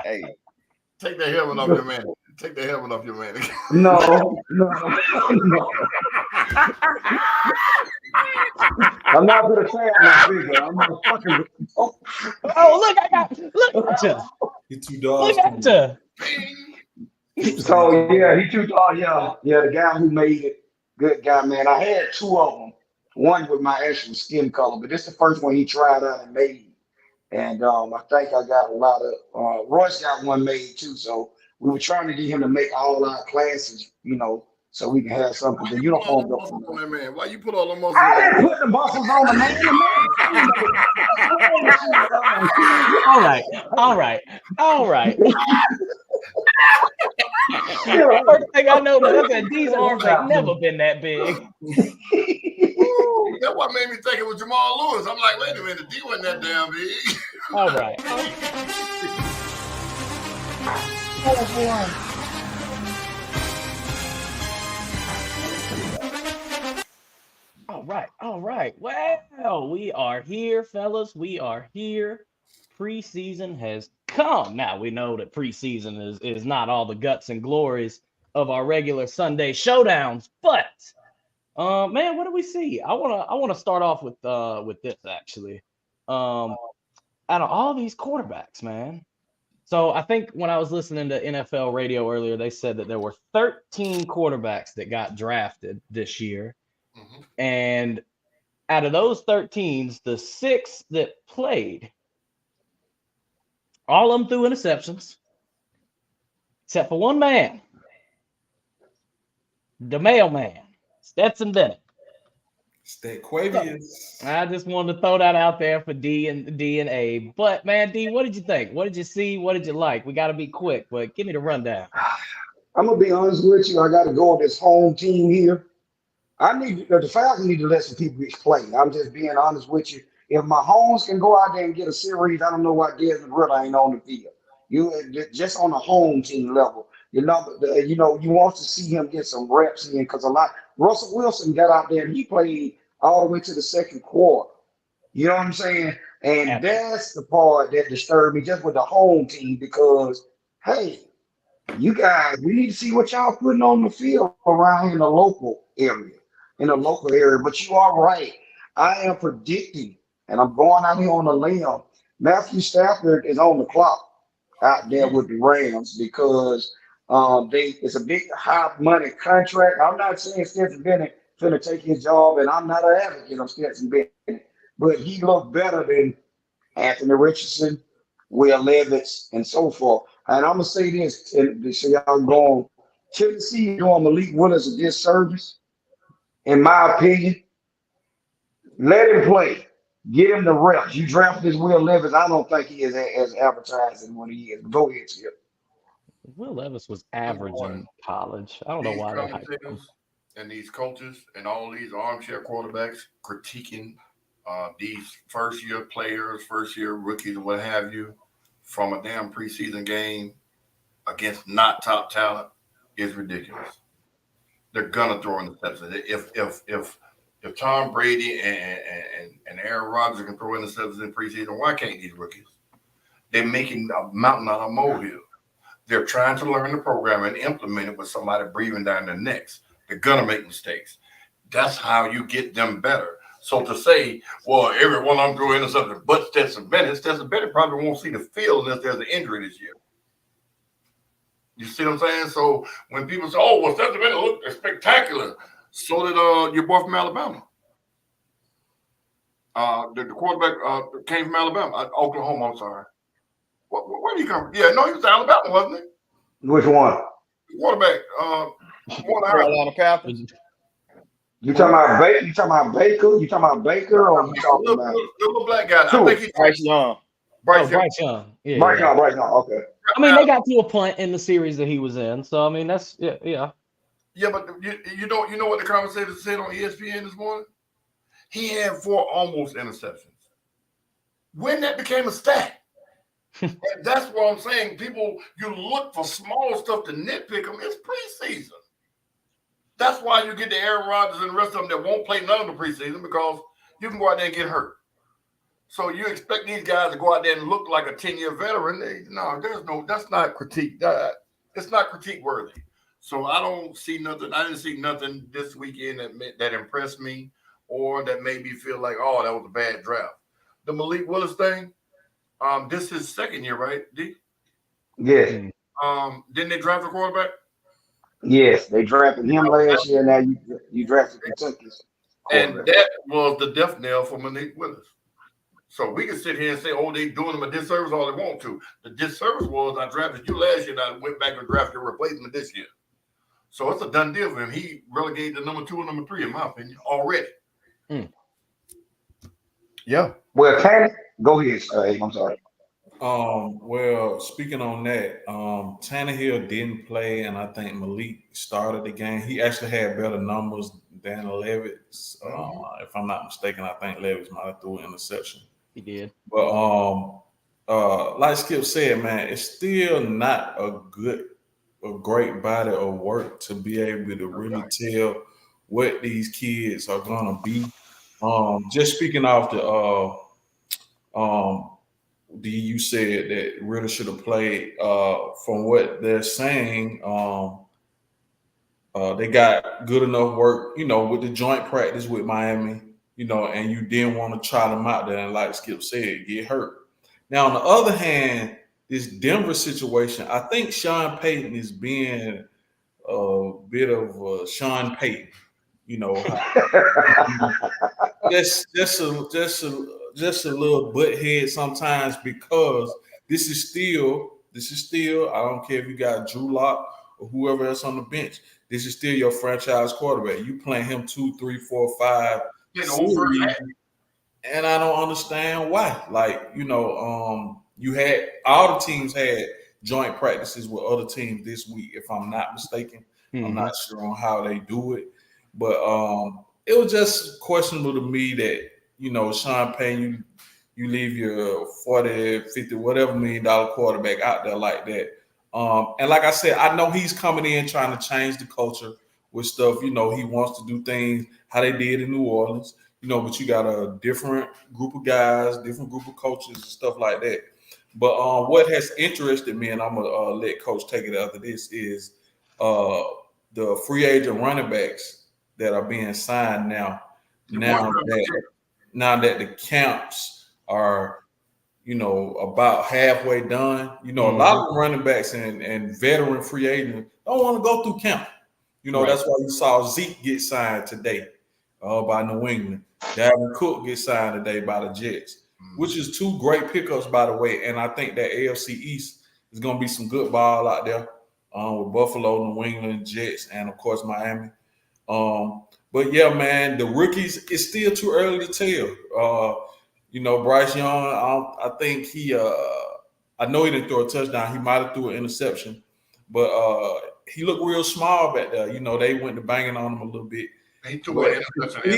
Hey, take that helmet off your man. Take the helmet off your man. No. I'm not gonna say my figure. I'm not fucking. Look at you. He too dog. Look at you. So yeah, he too dog. Yeah, the guy who made it, good guy, man. I had two of them. One with my actual skin color, but this is the first one he tried out and made. And I think I got a lot of. Royce got one made too, so we were trying to get him to make all our classes, so we can have something. The uniform. Man, why you put all the muscles? I didn't put the muscles on the man. All right. First thing I noticed, I said these arms ain't never been that big. That's what made me think it was Jamal Lewis. I'm like, wait a minute, D wasn't that damn big. All right. All right. Well, we are here, fellas. We are here. Preseason has come. Now we know that preseason is not all the guts and glories of our regular Sunday showdowns, but man, what do we see? I wanna start off with this actually. Out of all these quarterbacks, man. So I think when I was listening to NFL radio earlier, they said that there were 13 quarterbacks that got drafted this year. Mm-hmm. And out of those 13s, the 6 that played, all of them threw interceptions, except for one man, the mailman, Stetson Bennett. Staquavius. I just wanted to throw that out there for D and A. But man, D, what did you think? What did you see? What did you like? We got to be quick, but give me the rundown. I'm gonna be honest with you. I got to go with this home team here. The Falcons need to let some people play. I'm just being honest with you. If Mahomes can go out there and get a series, I don't know why Desmond Ritter ain't on the field. You just on a home team level. You want to see him get some reps in because Russell Wilson got out there and he played all the way to the second quarter. You know what I'm saying? And that's the part that disturbed me just with the home team because, hey, you guys, we need to see what y'all putting on the field around in the local area. But you are right. I am predicting, and I'm going out here on a limb. Matthew Stafford is on the clock out there with the Rams because it's a big high money contract. I'm not saying Stetson Bennett finna take his job, and I'm not an advocate of Stetson Bennett, but he looked better than Anthony Richardson, Will Levis, and so forth. And I'm gonna say this, so y'all going, Tennessee doing Malik Willis a disservice, in my opinion. Let him play. Get him the reps. You drafted this Will Levis. I don't think he is as advertised as what he is. Go ahead, Chip. Will Levis was average in college. I don't know why they hyped him. And these coaches and all these armchair quarterbacks critiquing these first-year players, first-year rookies, what have you, from a damn preseason game against not top talent is ridiculous. they're gonna throw interceptions. If Tom Brady and Aaron Rodgers can throw interceptions in preseason, why can't these rookies? They're making a mountain out of a molehill. They're trying to learn the program and implement it with somebody breathing down their necks. They're gonna make mistakes. That's how you get them better. So to say, well, everyone I'm throwing interceptions, but Stetson Bennett probably won't see the field unless there's an injury this year. You see what I'm saying? So when people say, "Oh, well, Stetson Bennett looked spectacular," so did your boy from Alabama. The quarterback came from Alabama, Oklahoma. I'm sorry. Where did he come from? Yeah, no, he was Alabama, wasn't he? Which one? Quarterback. Carolina Panthers. You talking about Baker? You talking about Baker? You talking about Baker, or you talking about the little black guy? Who? I think he's Bryce Young. Bryce Young. Yeah, Bryce Young. Okay. I mean, they got to a point in the series that he was in, so I mean, that's yeah. Yeah, but you know what the conversation said on ESPN this morning? He had 4 almost interceptions. When that became a stat. And that's what I'm saying. People, you look for small stuff to nitpick them. It's preseason. That's why you get the Aaron Rodgers and the rest of them that won't play none of the preseason, because you can go out there and get hurt. So you expect these guys to go out there and look like a 10-year veteran. That's not critique. It's not critique worthy. So I don't see nothing. I didn't see nothing this weekend that impressed me or that made me feel like, oh, that was a bad draft. The Malik Willis thing, this is his second year, right, D? Yes. Didn't they draft a quarterback? Yes, they drafted him last year. Now you drafted Kentucky's quarterback. And that was the death knell for Malik Willis. So we can sit here and say, oh, they doing him a disservice all they want to. The disservice was I drafted you last year and I went back and drafted your replacement this year. So it's a done deal for him. He relegated to number 2 and number 3, in my opinion, already. Yeah. Well, Tanner, go ahead. I'm sorry. Well, speaking on that, Tannehill didn't play, and I think Malik started the game. He actually had better numbers than Levis. If I'm not mistaken, I think Levis might have threw an interception. He did. But like Skip said, man, it's still not a great body of work to be able to really tell what these kids are gonna be. Just speaking off you said that Ritter should have played. From what they're saying, they got good enough work, with the joint practice with Miami, and you didn't want to try them out there and, like Skip said, get hurt. Now, on the other hand, this Denver situation, I think Sean Payton is being a bit of Sean Payton, just a little butthead sometimes, because this is still. I don't care if you got Drew Lock or whoever else on the bench. This is still your franchise quarterback. You playing him 2, 3, 4, 5 series, and I don't understand why. Like, you had all the teams had joint practices with other teams this week, if I'm not mistaken. I'm not sure on how they do it, but it was just questionable to me that, Sean Payne, you leave your 40, 50, whatever $1 million quarterback out there like that. And like I said, I know he's coming in trying to change the culture with stuff. He wants to do things how they did in New Orleans, but you got a different group of guys, different group of coaches and stuff like that. But what has interested me, and I'm going to let Coach take it after this, is the free agent running backs that are being signed now. Now that the camps are, about halfway done, a lot of running backs and veteran free agents don't want to go through camp. That's why you saw Zeke get signed today by New England. Dalvin Cook get signed today by the Jets, which is 2 great pickups, by the way. And I think that AFC East is going to be some good ball out there with Buffalo, New England, Jets, and, of course, Miami. But, yeah, man, the rookies, it's still too early to tell. Bryce Young, I think I know he didn't throw a touchdown. He might have threw an interception. But he looked real small back there. They went to banging on him a little bit. He threw an interception.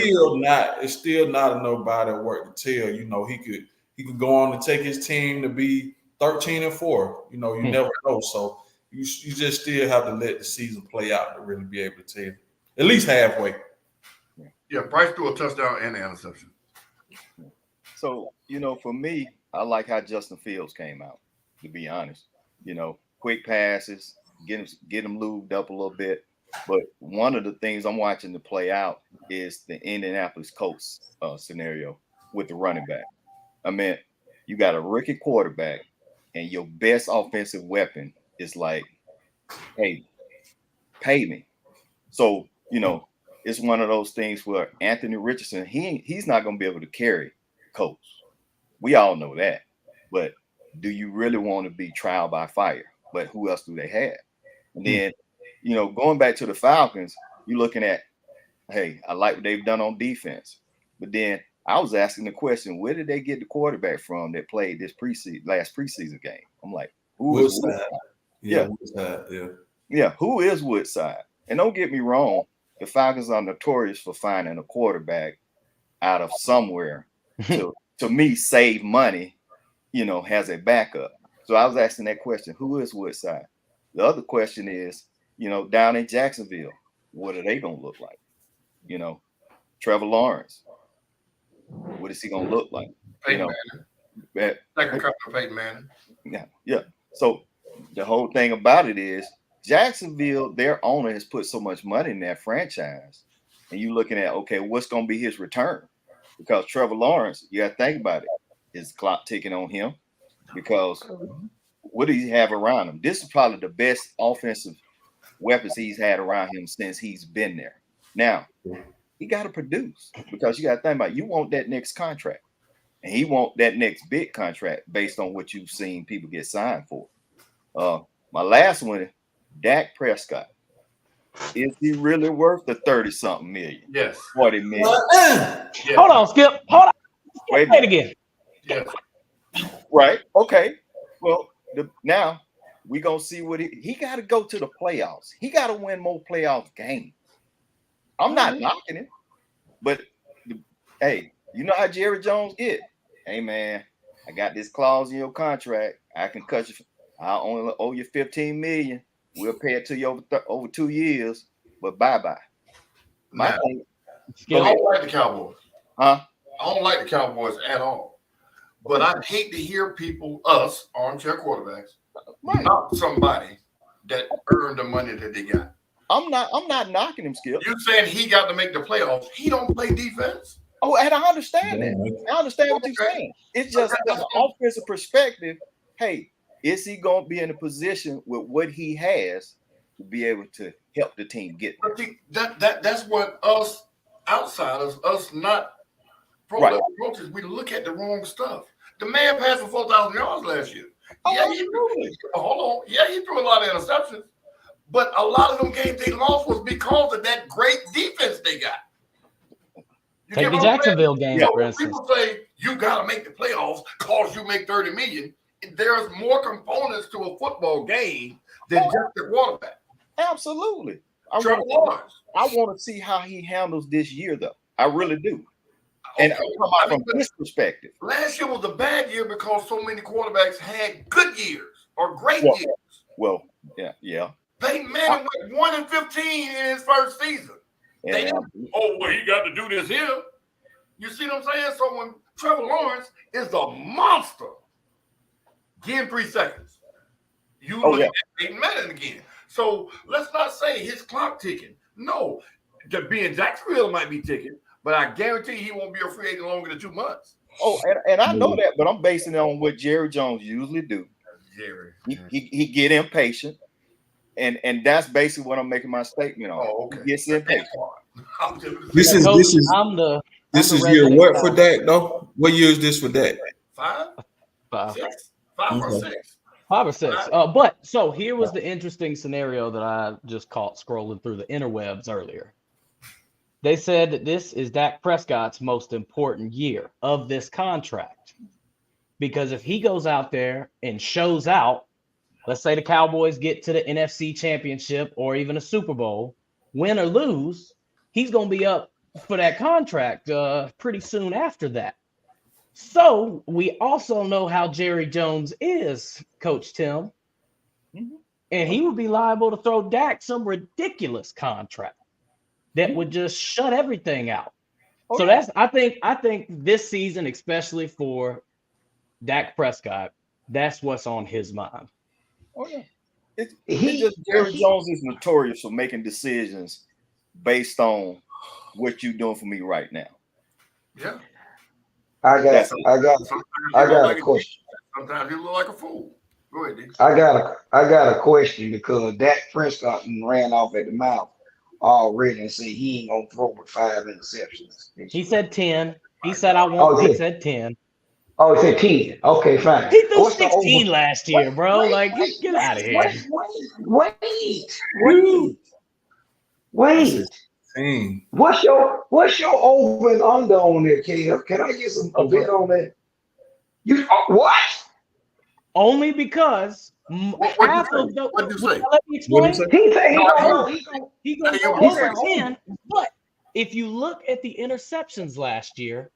It's still not enough body of work to tell. He could go on to take his team to be 13-4. You never know. So you just still have to let the season play out to really be able to tell. At least halfway. Yeah, Bryce threw a touchdown and an interception. So, for me, I like how Justin Fields came out, to be honest. Quick passes, get him lubed up a little bit. But one of the things I'm watching to play out is the Indianapolis Colts scenario with the running back. I mean, you got a rookie quarterback, and your best offensive weapon is like, hey, pay me. So, it's one of those things where Anthony Richardson, he's not going to be able to carry Colts. We all know that. But do you really want to be trial by fire? But who else do they have? And then, going back to the Falcons, you're looking at, hey, I like what they've done on defense. But then I was asking the question, where did they get the quarterback from that played this last preseason game? I'm like, who is Woodside? Yeah, Woodside, yeah, who is Woodside? And don't get me wrong, the Falcons are notorious for finding a quarterback out of somewhere to me save money, has a backup. So I was asking that question, who is Woodside? The other question is, down in Jacksonville, what are they going to look like? Trevor Lawrence, what is he going to look like? Peyton Manning. Second coming of Peyton Manning. Yeah. So the whole thing about it is Jacksonville, their owner has put so much money in that franchise. And you're looking at, okay, what's going to be his return? Because Trevor Lawrence, you got to think about it. Is the clock ticking on him? Because what does he have around him? This is probably the best offensive weapons he's had around him since he's been there. Now, he got to produce because you got to think about it. You want that next contract. And he want that next big contract based on what you've seen people get signed for. My last one, Dak Prescott. Is he really worth the 30-something million? Yes. 40 million. Yes. Hold on, Skip. Hold on. Wait Say it again. Yes. Right. Okay. Well, now we're going to see what he got to go to the playoffs. He got to win more playoff games. I'm not knocking him, but hey, you know how Jerry Jones get? Hey, man, I got this clause in your contract. I can cut you. I only owe you $15 million. We'll pay it to you over 2 years, but bye-bye. My thing, I don't like the Cowboys. huh? I don't like the Cowboys at all. But I hate to hear us, armchair quarterbacks, knock somebody that earned the money that they got. I'm not knocking him, Skip. You saying he got to make the playoffs. He don't play defense. Oh, and I understand that. I understand what you're saying. It's just from an offensive perspective, hey, is he going to be in a position with what he has to be able to help the team get there? That's what us outsiders, us not pro coaches, we look at the wrong stuff. The man passed for 4,000 yards last year. Hold on. Yeah, he threw a lot of interceptions. But a lot of them games they lost was because of that great defense they got. Take the Jacksonville game, for instance. People say you got to make the playoffs because you make $30 million. There's more components to a football game than just the quarterback. Absolutely. I want to see how he handles this year, though. I really do. And from this perspective. Last year was a bad year because so many quarterbacks had good years or great years. Well, yeah. Peyton Manning went 1-15 in his first season. Yeah. They didn't, he got to do this here. You see what I'm saying? So when Trevor Lawrence is a monster, give him 3 seconds. You look at Peyton Manning again. So let's not say his clock ticking. No, being Jacksonville might be ticking, but I guarantee he won't be a free agent longer than 2 months. Oh, and I know that, but I'm basing it on what Jerry Jones usually do. He get impatient. And that's basically what I'm making my statement on. Oh, okay. He gets impatient. This is year what for Dak though? What year is this for Dak? 5 or 6. 5 or 6. But so here was the interesting scenario that I just caught scrolling through the interwebs earlier. They said that this is Dak Prescott's most important year of this contract. Because if he goes out there and shows out, let's say the Cowboys get to the NFC Championship or even a Super Bowl, win or lose, he's going to be up for that contract pretty soon after that. So we also know how Jerry Jones is, Coach Tim. And he would be liable to throw Dak some ridiculous contract. that would just shut everything out. So that's I think this season, especially for Dak Prescott, that's what's on his mind. Oh yeah. It's just Jerry Jones is notorious for making decisions based on what you're doing for me right now. Yeah. I got a question. Sometimes you look like a fool. Go ahead, Dick. I got a question because Dak Prescott ran off at the mouth already and said he ain't gonna throw with 5 interceptions. He said 10. He said I want. He said 10. Oh, he said 10. Okay, fine. He threw 16 last year, bro. Like, get out of here. Wait. What's your over and under on there, Kev? Can I get a bit on that? You what? Only because half of the. What did you say? Let me explain. He said he gonna go over 10. But if you look at the interceptions last year,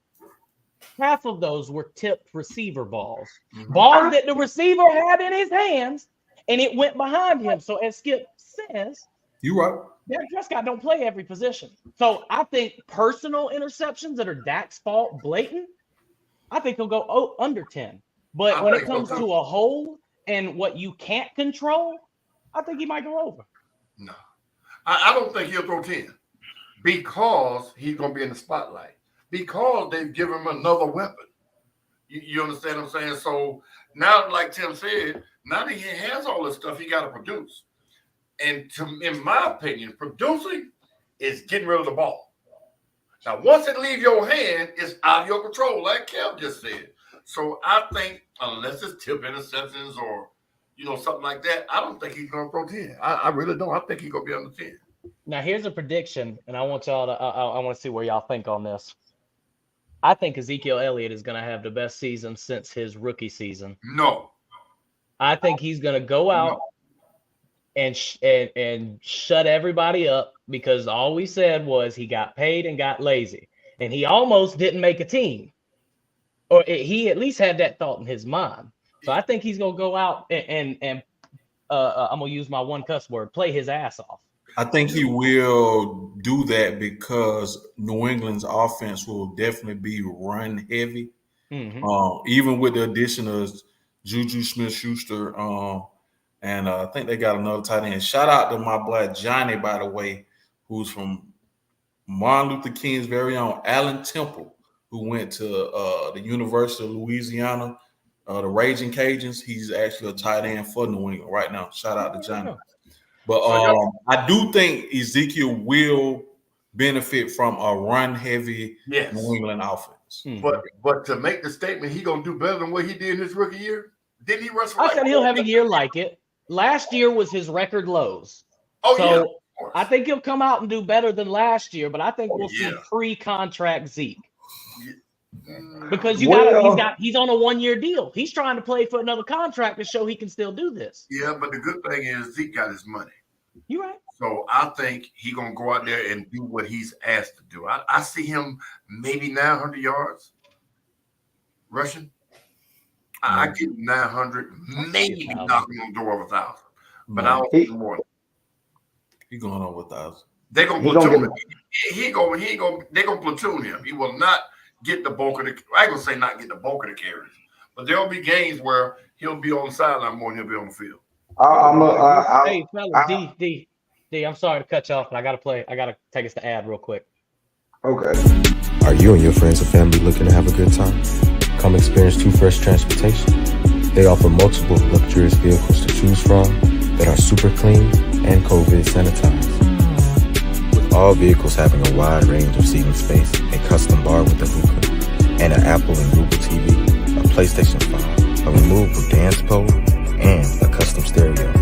half of those were tipped receiver balls, balls that the receiver had in his hands, and it went behind him. So as Skip says, you right. Dak Prescott don't play every position. So I think personal interceptions that are Dak's fault, blatant, I think he'll go under 10. But when it comes to a whole and what you can't control, I think he might go over. No, I don't think he'll throw 10 because he's going to be in the spotlight. Because they've given him another weapon. You understand what I'm saying? So now, like Tim said, now that he has all this stuff, he got to produce. And in my opinion, producing is getting rid of the ball. Now, once it leaves your hand, it's out of your control, like Kev just said. So I think unless it's tip interceptions or, something like that, I don't think he's going to throw 10. I really don't. I think he's going to be under 10. Now, here's a prediction, and I want y'all to I want to see where y'all think on this. I think Ezekiel Elliott is going to have the best season since his rookie season. No. I think he's going to go out and shut everybody up because all we said was he got paid and got lazy. And he almost didn't make a team. Or he at least had that thought in his mind. So I think he's going to go out and I'm going to use my one cuss word, play his ass off. I think he will do that because New England's offense will definitely be run heavy. Even with the addition of Juju Smith-Schuster, and I think they got another tight end. Shout out to my boy Johnny, by the way, who's from Martin Luther King's very own Allen Temple, who went to the University of Louisiana, the Raging Cajuns. He's actually a tight end for New England right now. Shout out to Johnny. But I do think Ezekiel will benefit from a run-heavy New England offense. But to make the statement he gonna do better than what he did in his rookie year, didn't he rush? I said he'll have a year like it. Last year was his record lows. I think he'll come out and do better than last year. But I think we'll see pre-contract Zeke. Because he's on a 1-year deal. He's trying to play for another contract to show he can still do this. Yeah, but the good thing is Zeke got his money. You're right. So I think he's gonna go out there and do what he's asked to do. I see him maybe 900 yards rushing. I get 900, maybe knocking on the door of 1,000. But I don't think more. He's going over 1,000. They're gonna platoon him. They're gonna platoon him. He will not get the bulk of the. I ain't gonna say not get the bulk of the carries, but there'll be games where he'll be on the sideline more than he'll be on the field. Hey, fellas, D, I'm sorry to cut you off, but I gotta take us to ad real quick. Okay. Are you and your friends or family looking to have a good time? Come experience Too Fresh Transportation. They offer multiple luxurious vehicles to choose from that are super clean and COVID sanitized. With all vehicles having a wide range of seating space, a custom bar with a hookah, and an Apple and Google TV, a PlayStation 5, a removable dance pole, and a custom stereo.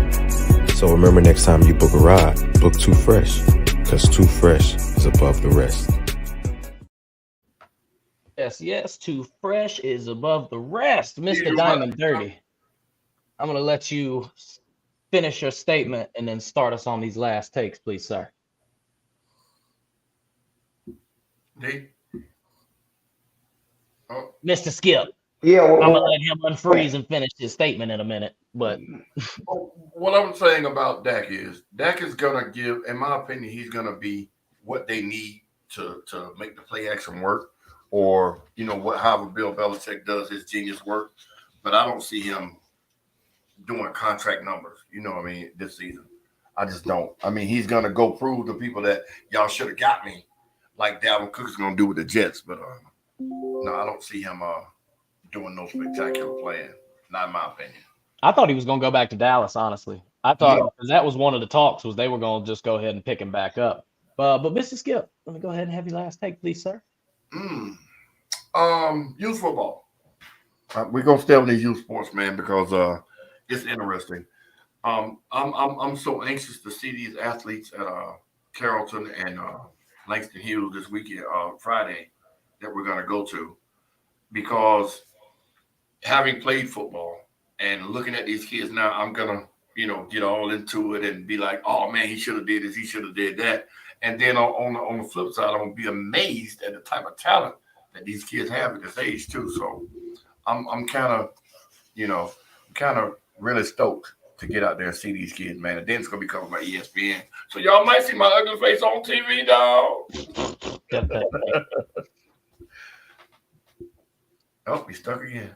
So remember, next time you book a ride, book Too Fresh, because Too Fresh is above the rest. Yes, Too Fresh is above the rest. Mr. Diamond Dirty, I'm going to let you finish your statement and then start us on these last takes, please, sir. D? Oh. Mr. Skip. Yeah, I'm going to let him unfreeze and finish his statement in a minute. But what I'm saying about Dak is going to give, in my opinion, he's going to be what they need to make the play action work, or however Bill Belichick does his genius work. But I don't see him doing contract numbers. This season, I just don't. He's gonna go prove to people that y'all should have got me, like Dalvin Cook's gonna do with the Jets. But no, I don't see him doing no spectacular playing. Not in my opinion. I thought he was going to go back to Dallas, honestly. I thought because that was one of the talks, was they were going to just go ahead and pick him back up. But Mr. Skip, let me go ahead and have your last take, please, sir. Youth football. We're gonna stay on these youth sports, man, because it's interesting. I'm so anxious to see these athletes at Carrollton and Langston Hughes this weekend, Friday, that we're gonna go to, because having played football and looking at these kids now, I'm gonna get all into it and be like, oh man, he should have did this, he should have did that. And then on the flip side, I'm gonna be amazed at the type of talent that these kids have at this age too. So I'm kind of really stoked to get out there and see these kids, man. And then it's gonna be covered by ESPN, so y'all might see my ugly face on TV, dog. Oh, we stuck again.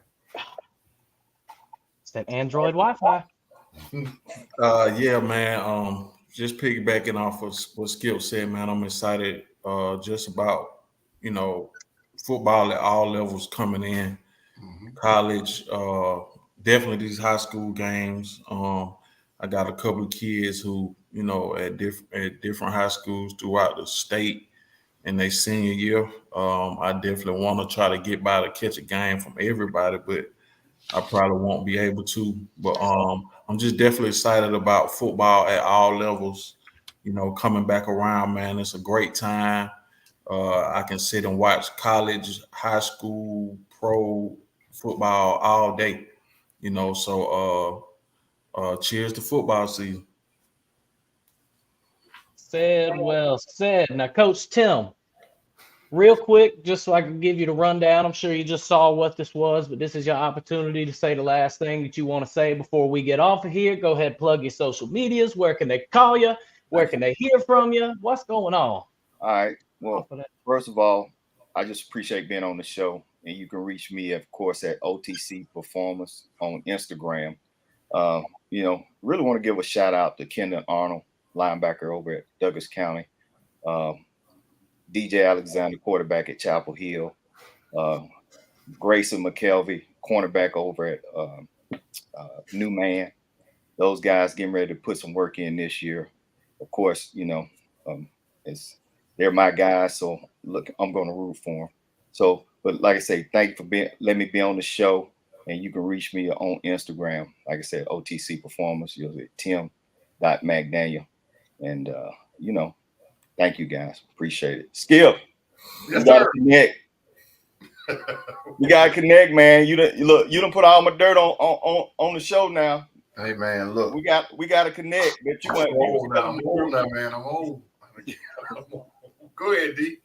It's that Android Wi-Fi. Yeah, man. Just piggybacking off of what Skip said, man. I'm excited just about football at all levels coming in. College, definitely these high school games. I got a couple of kids who, at different high schools throughout the state in their senior year. I definitely want to try to get by to catch a game from everybody, but I probably won't be able to. But I'm just definitely excited about football at all levels, coming back around, man. It's a great time. I can sit and watch college, high school, pro football all day, so cheers to football season. Said, well said. Now, Coach Tim, real quick, just so I can give you the rundown. I'm sure you just saw what this was, but this is your opportunity to say the last thing that you want to say before we get off of here. Go ahead, plug your social medias. Where can they call you? Where can they hear from you? What's going on? All right. Well, first of all, I just appreciate being on the show. And you can reach me, of course, at OTC Performance on Instagram. Really want to give a shout out to Kendon Arnold, linebacker over at Douglas County. DJ Alexander, quarterback at Chapel Hill. Grayson McKelvey, cornerback over at New Man. Those guys getting ready to put some work in this year. Of course, they're my guys, so look, I'm going to root for them. So, but like I say, thank you for letting me be on the show, and you can reach me on Instagram. Like I said, OTC Performance. You'll see Tim.McDaniel, and thank you guys, appreciate it. Skip, you gotta connect. You gotta connect, man. You done put all my dirt on the show now. Hey man, look, we got to connect. But you I'm old now, man. I'm old. Go ahead, D.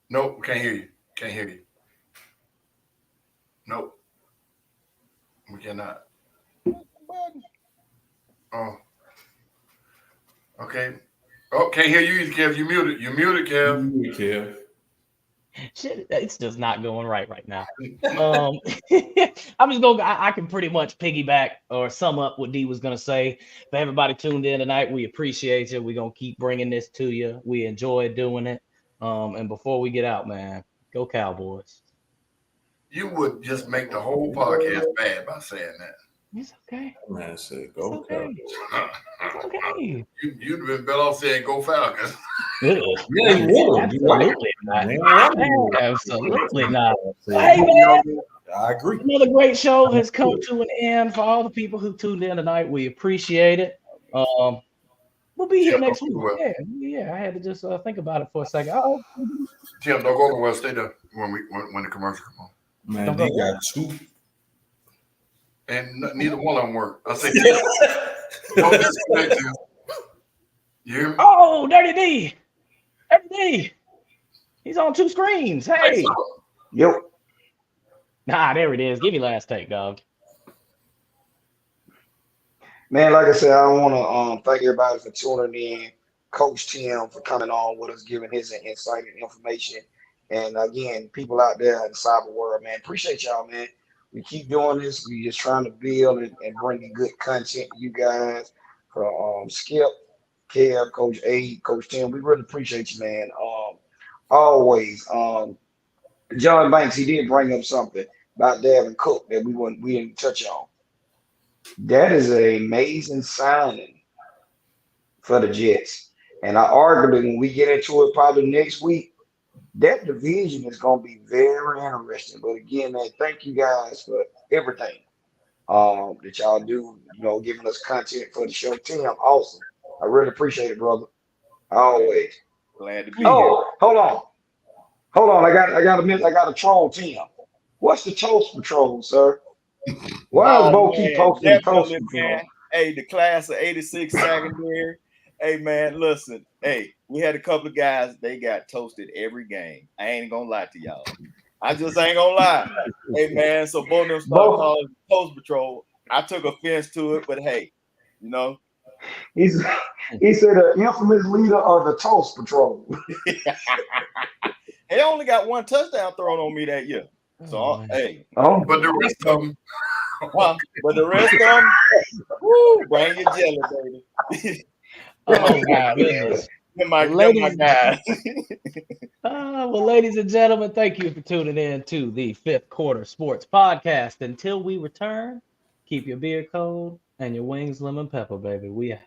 Nope, can't hear you. Can't hear you. Nope. We cannot. Oh. Okay. Oh, can't hear you either, Kev. You muted. You're muted, Kev. Kev. Shit, it's just not going right now. I'm just going. I can pretty much piggyback or sum up what D was gonna say. For everybody tuned in tonight, we appreciate you. We're gonna keep bringing this to you. We enjoy doing it. And before we get out, man, go Cowboys. You would just make the whole podcast bad by saying that. It's okay. Man, say go Cowboys. It's okay. You'd have been better off saying go Falcons. Absolutely not. Absolutely not. Hey, man. I agree. Another great show has come to an end. For all the people who tuned in tonight, we appreciate it. We'll be here next week. Yeah. I had to just think about it for a second. Tim, don't go nowhere. Stay there when the commercial come on. Man, they got two. And neither one of them work. I say, don't disconnect him. You hear me? Oh, Dirty D. Dirty D. He's on two screens. Hey. Yep. Nah, there it is. Give me last take, dog. Man, like I said, I want to thank everybody for tuning in. Coach Tim for coming on with us, giving his insight and information. And again, people out there in the cyber world, man, appreciate y'all, man. We keep doing this. We just trying to build and bring you good content to you guys. From Skip, Kev, Coach A, Coach Tim, we really appreciate you, man. Always. John Banks, he did bring up something about Davin Cook that we didn't touch on. That is an amazing signing for the Jets. And I argue that when we get into it probably next week, that division is going to be very interesting. But again, man, thank you guys for everything that y'all do, giving us content for the show. Tim, awesome. I really appreciate it, brother. Always. Glad to be here. Oh, hold on. Hold on. I got a troll, Tim. What's the Toast Patrol, sir? Why does Bo keep posting Toast Patrol? Man. Hey, the class of 86 secondary. Hey, man, listen. Hey, we had a couple of guys, they got toasted every game. I ain't gonna lie to y'all. I just ain't gonna lie. Hey, man, so both of them started calling Toast Patrol. I took offense to it, but hey, he said the infamous leader of the Toast Patrol. He only got one touchdown thrown on me that year. So, hey. But the rest of them. Woo, bring your jelly, baby. Oh, my goodness. My guys. Well, ladies and gentlemen, thank you for tuning in to the Fifth Quarter Sports Podcast. Until we return, keep your beer cold and your wings lemon pepper, baby. We out.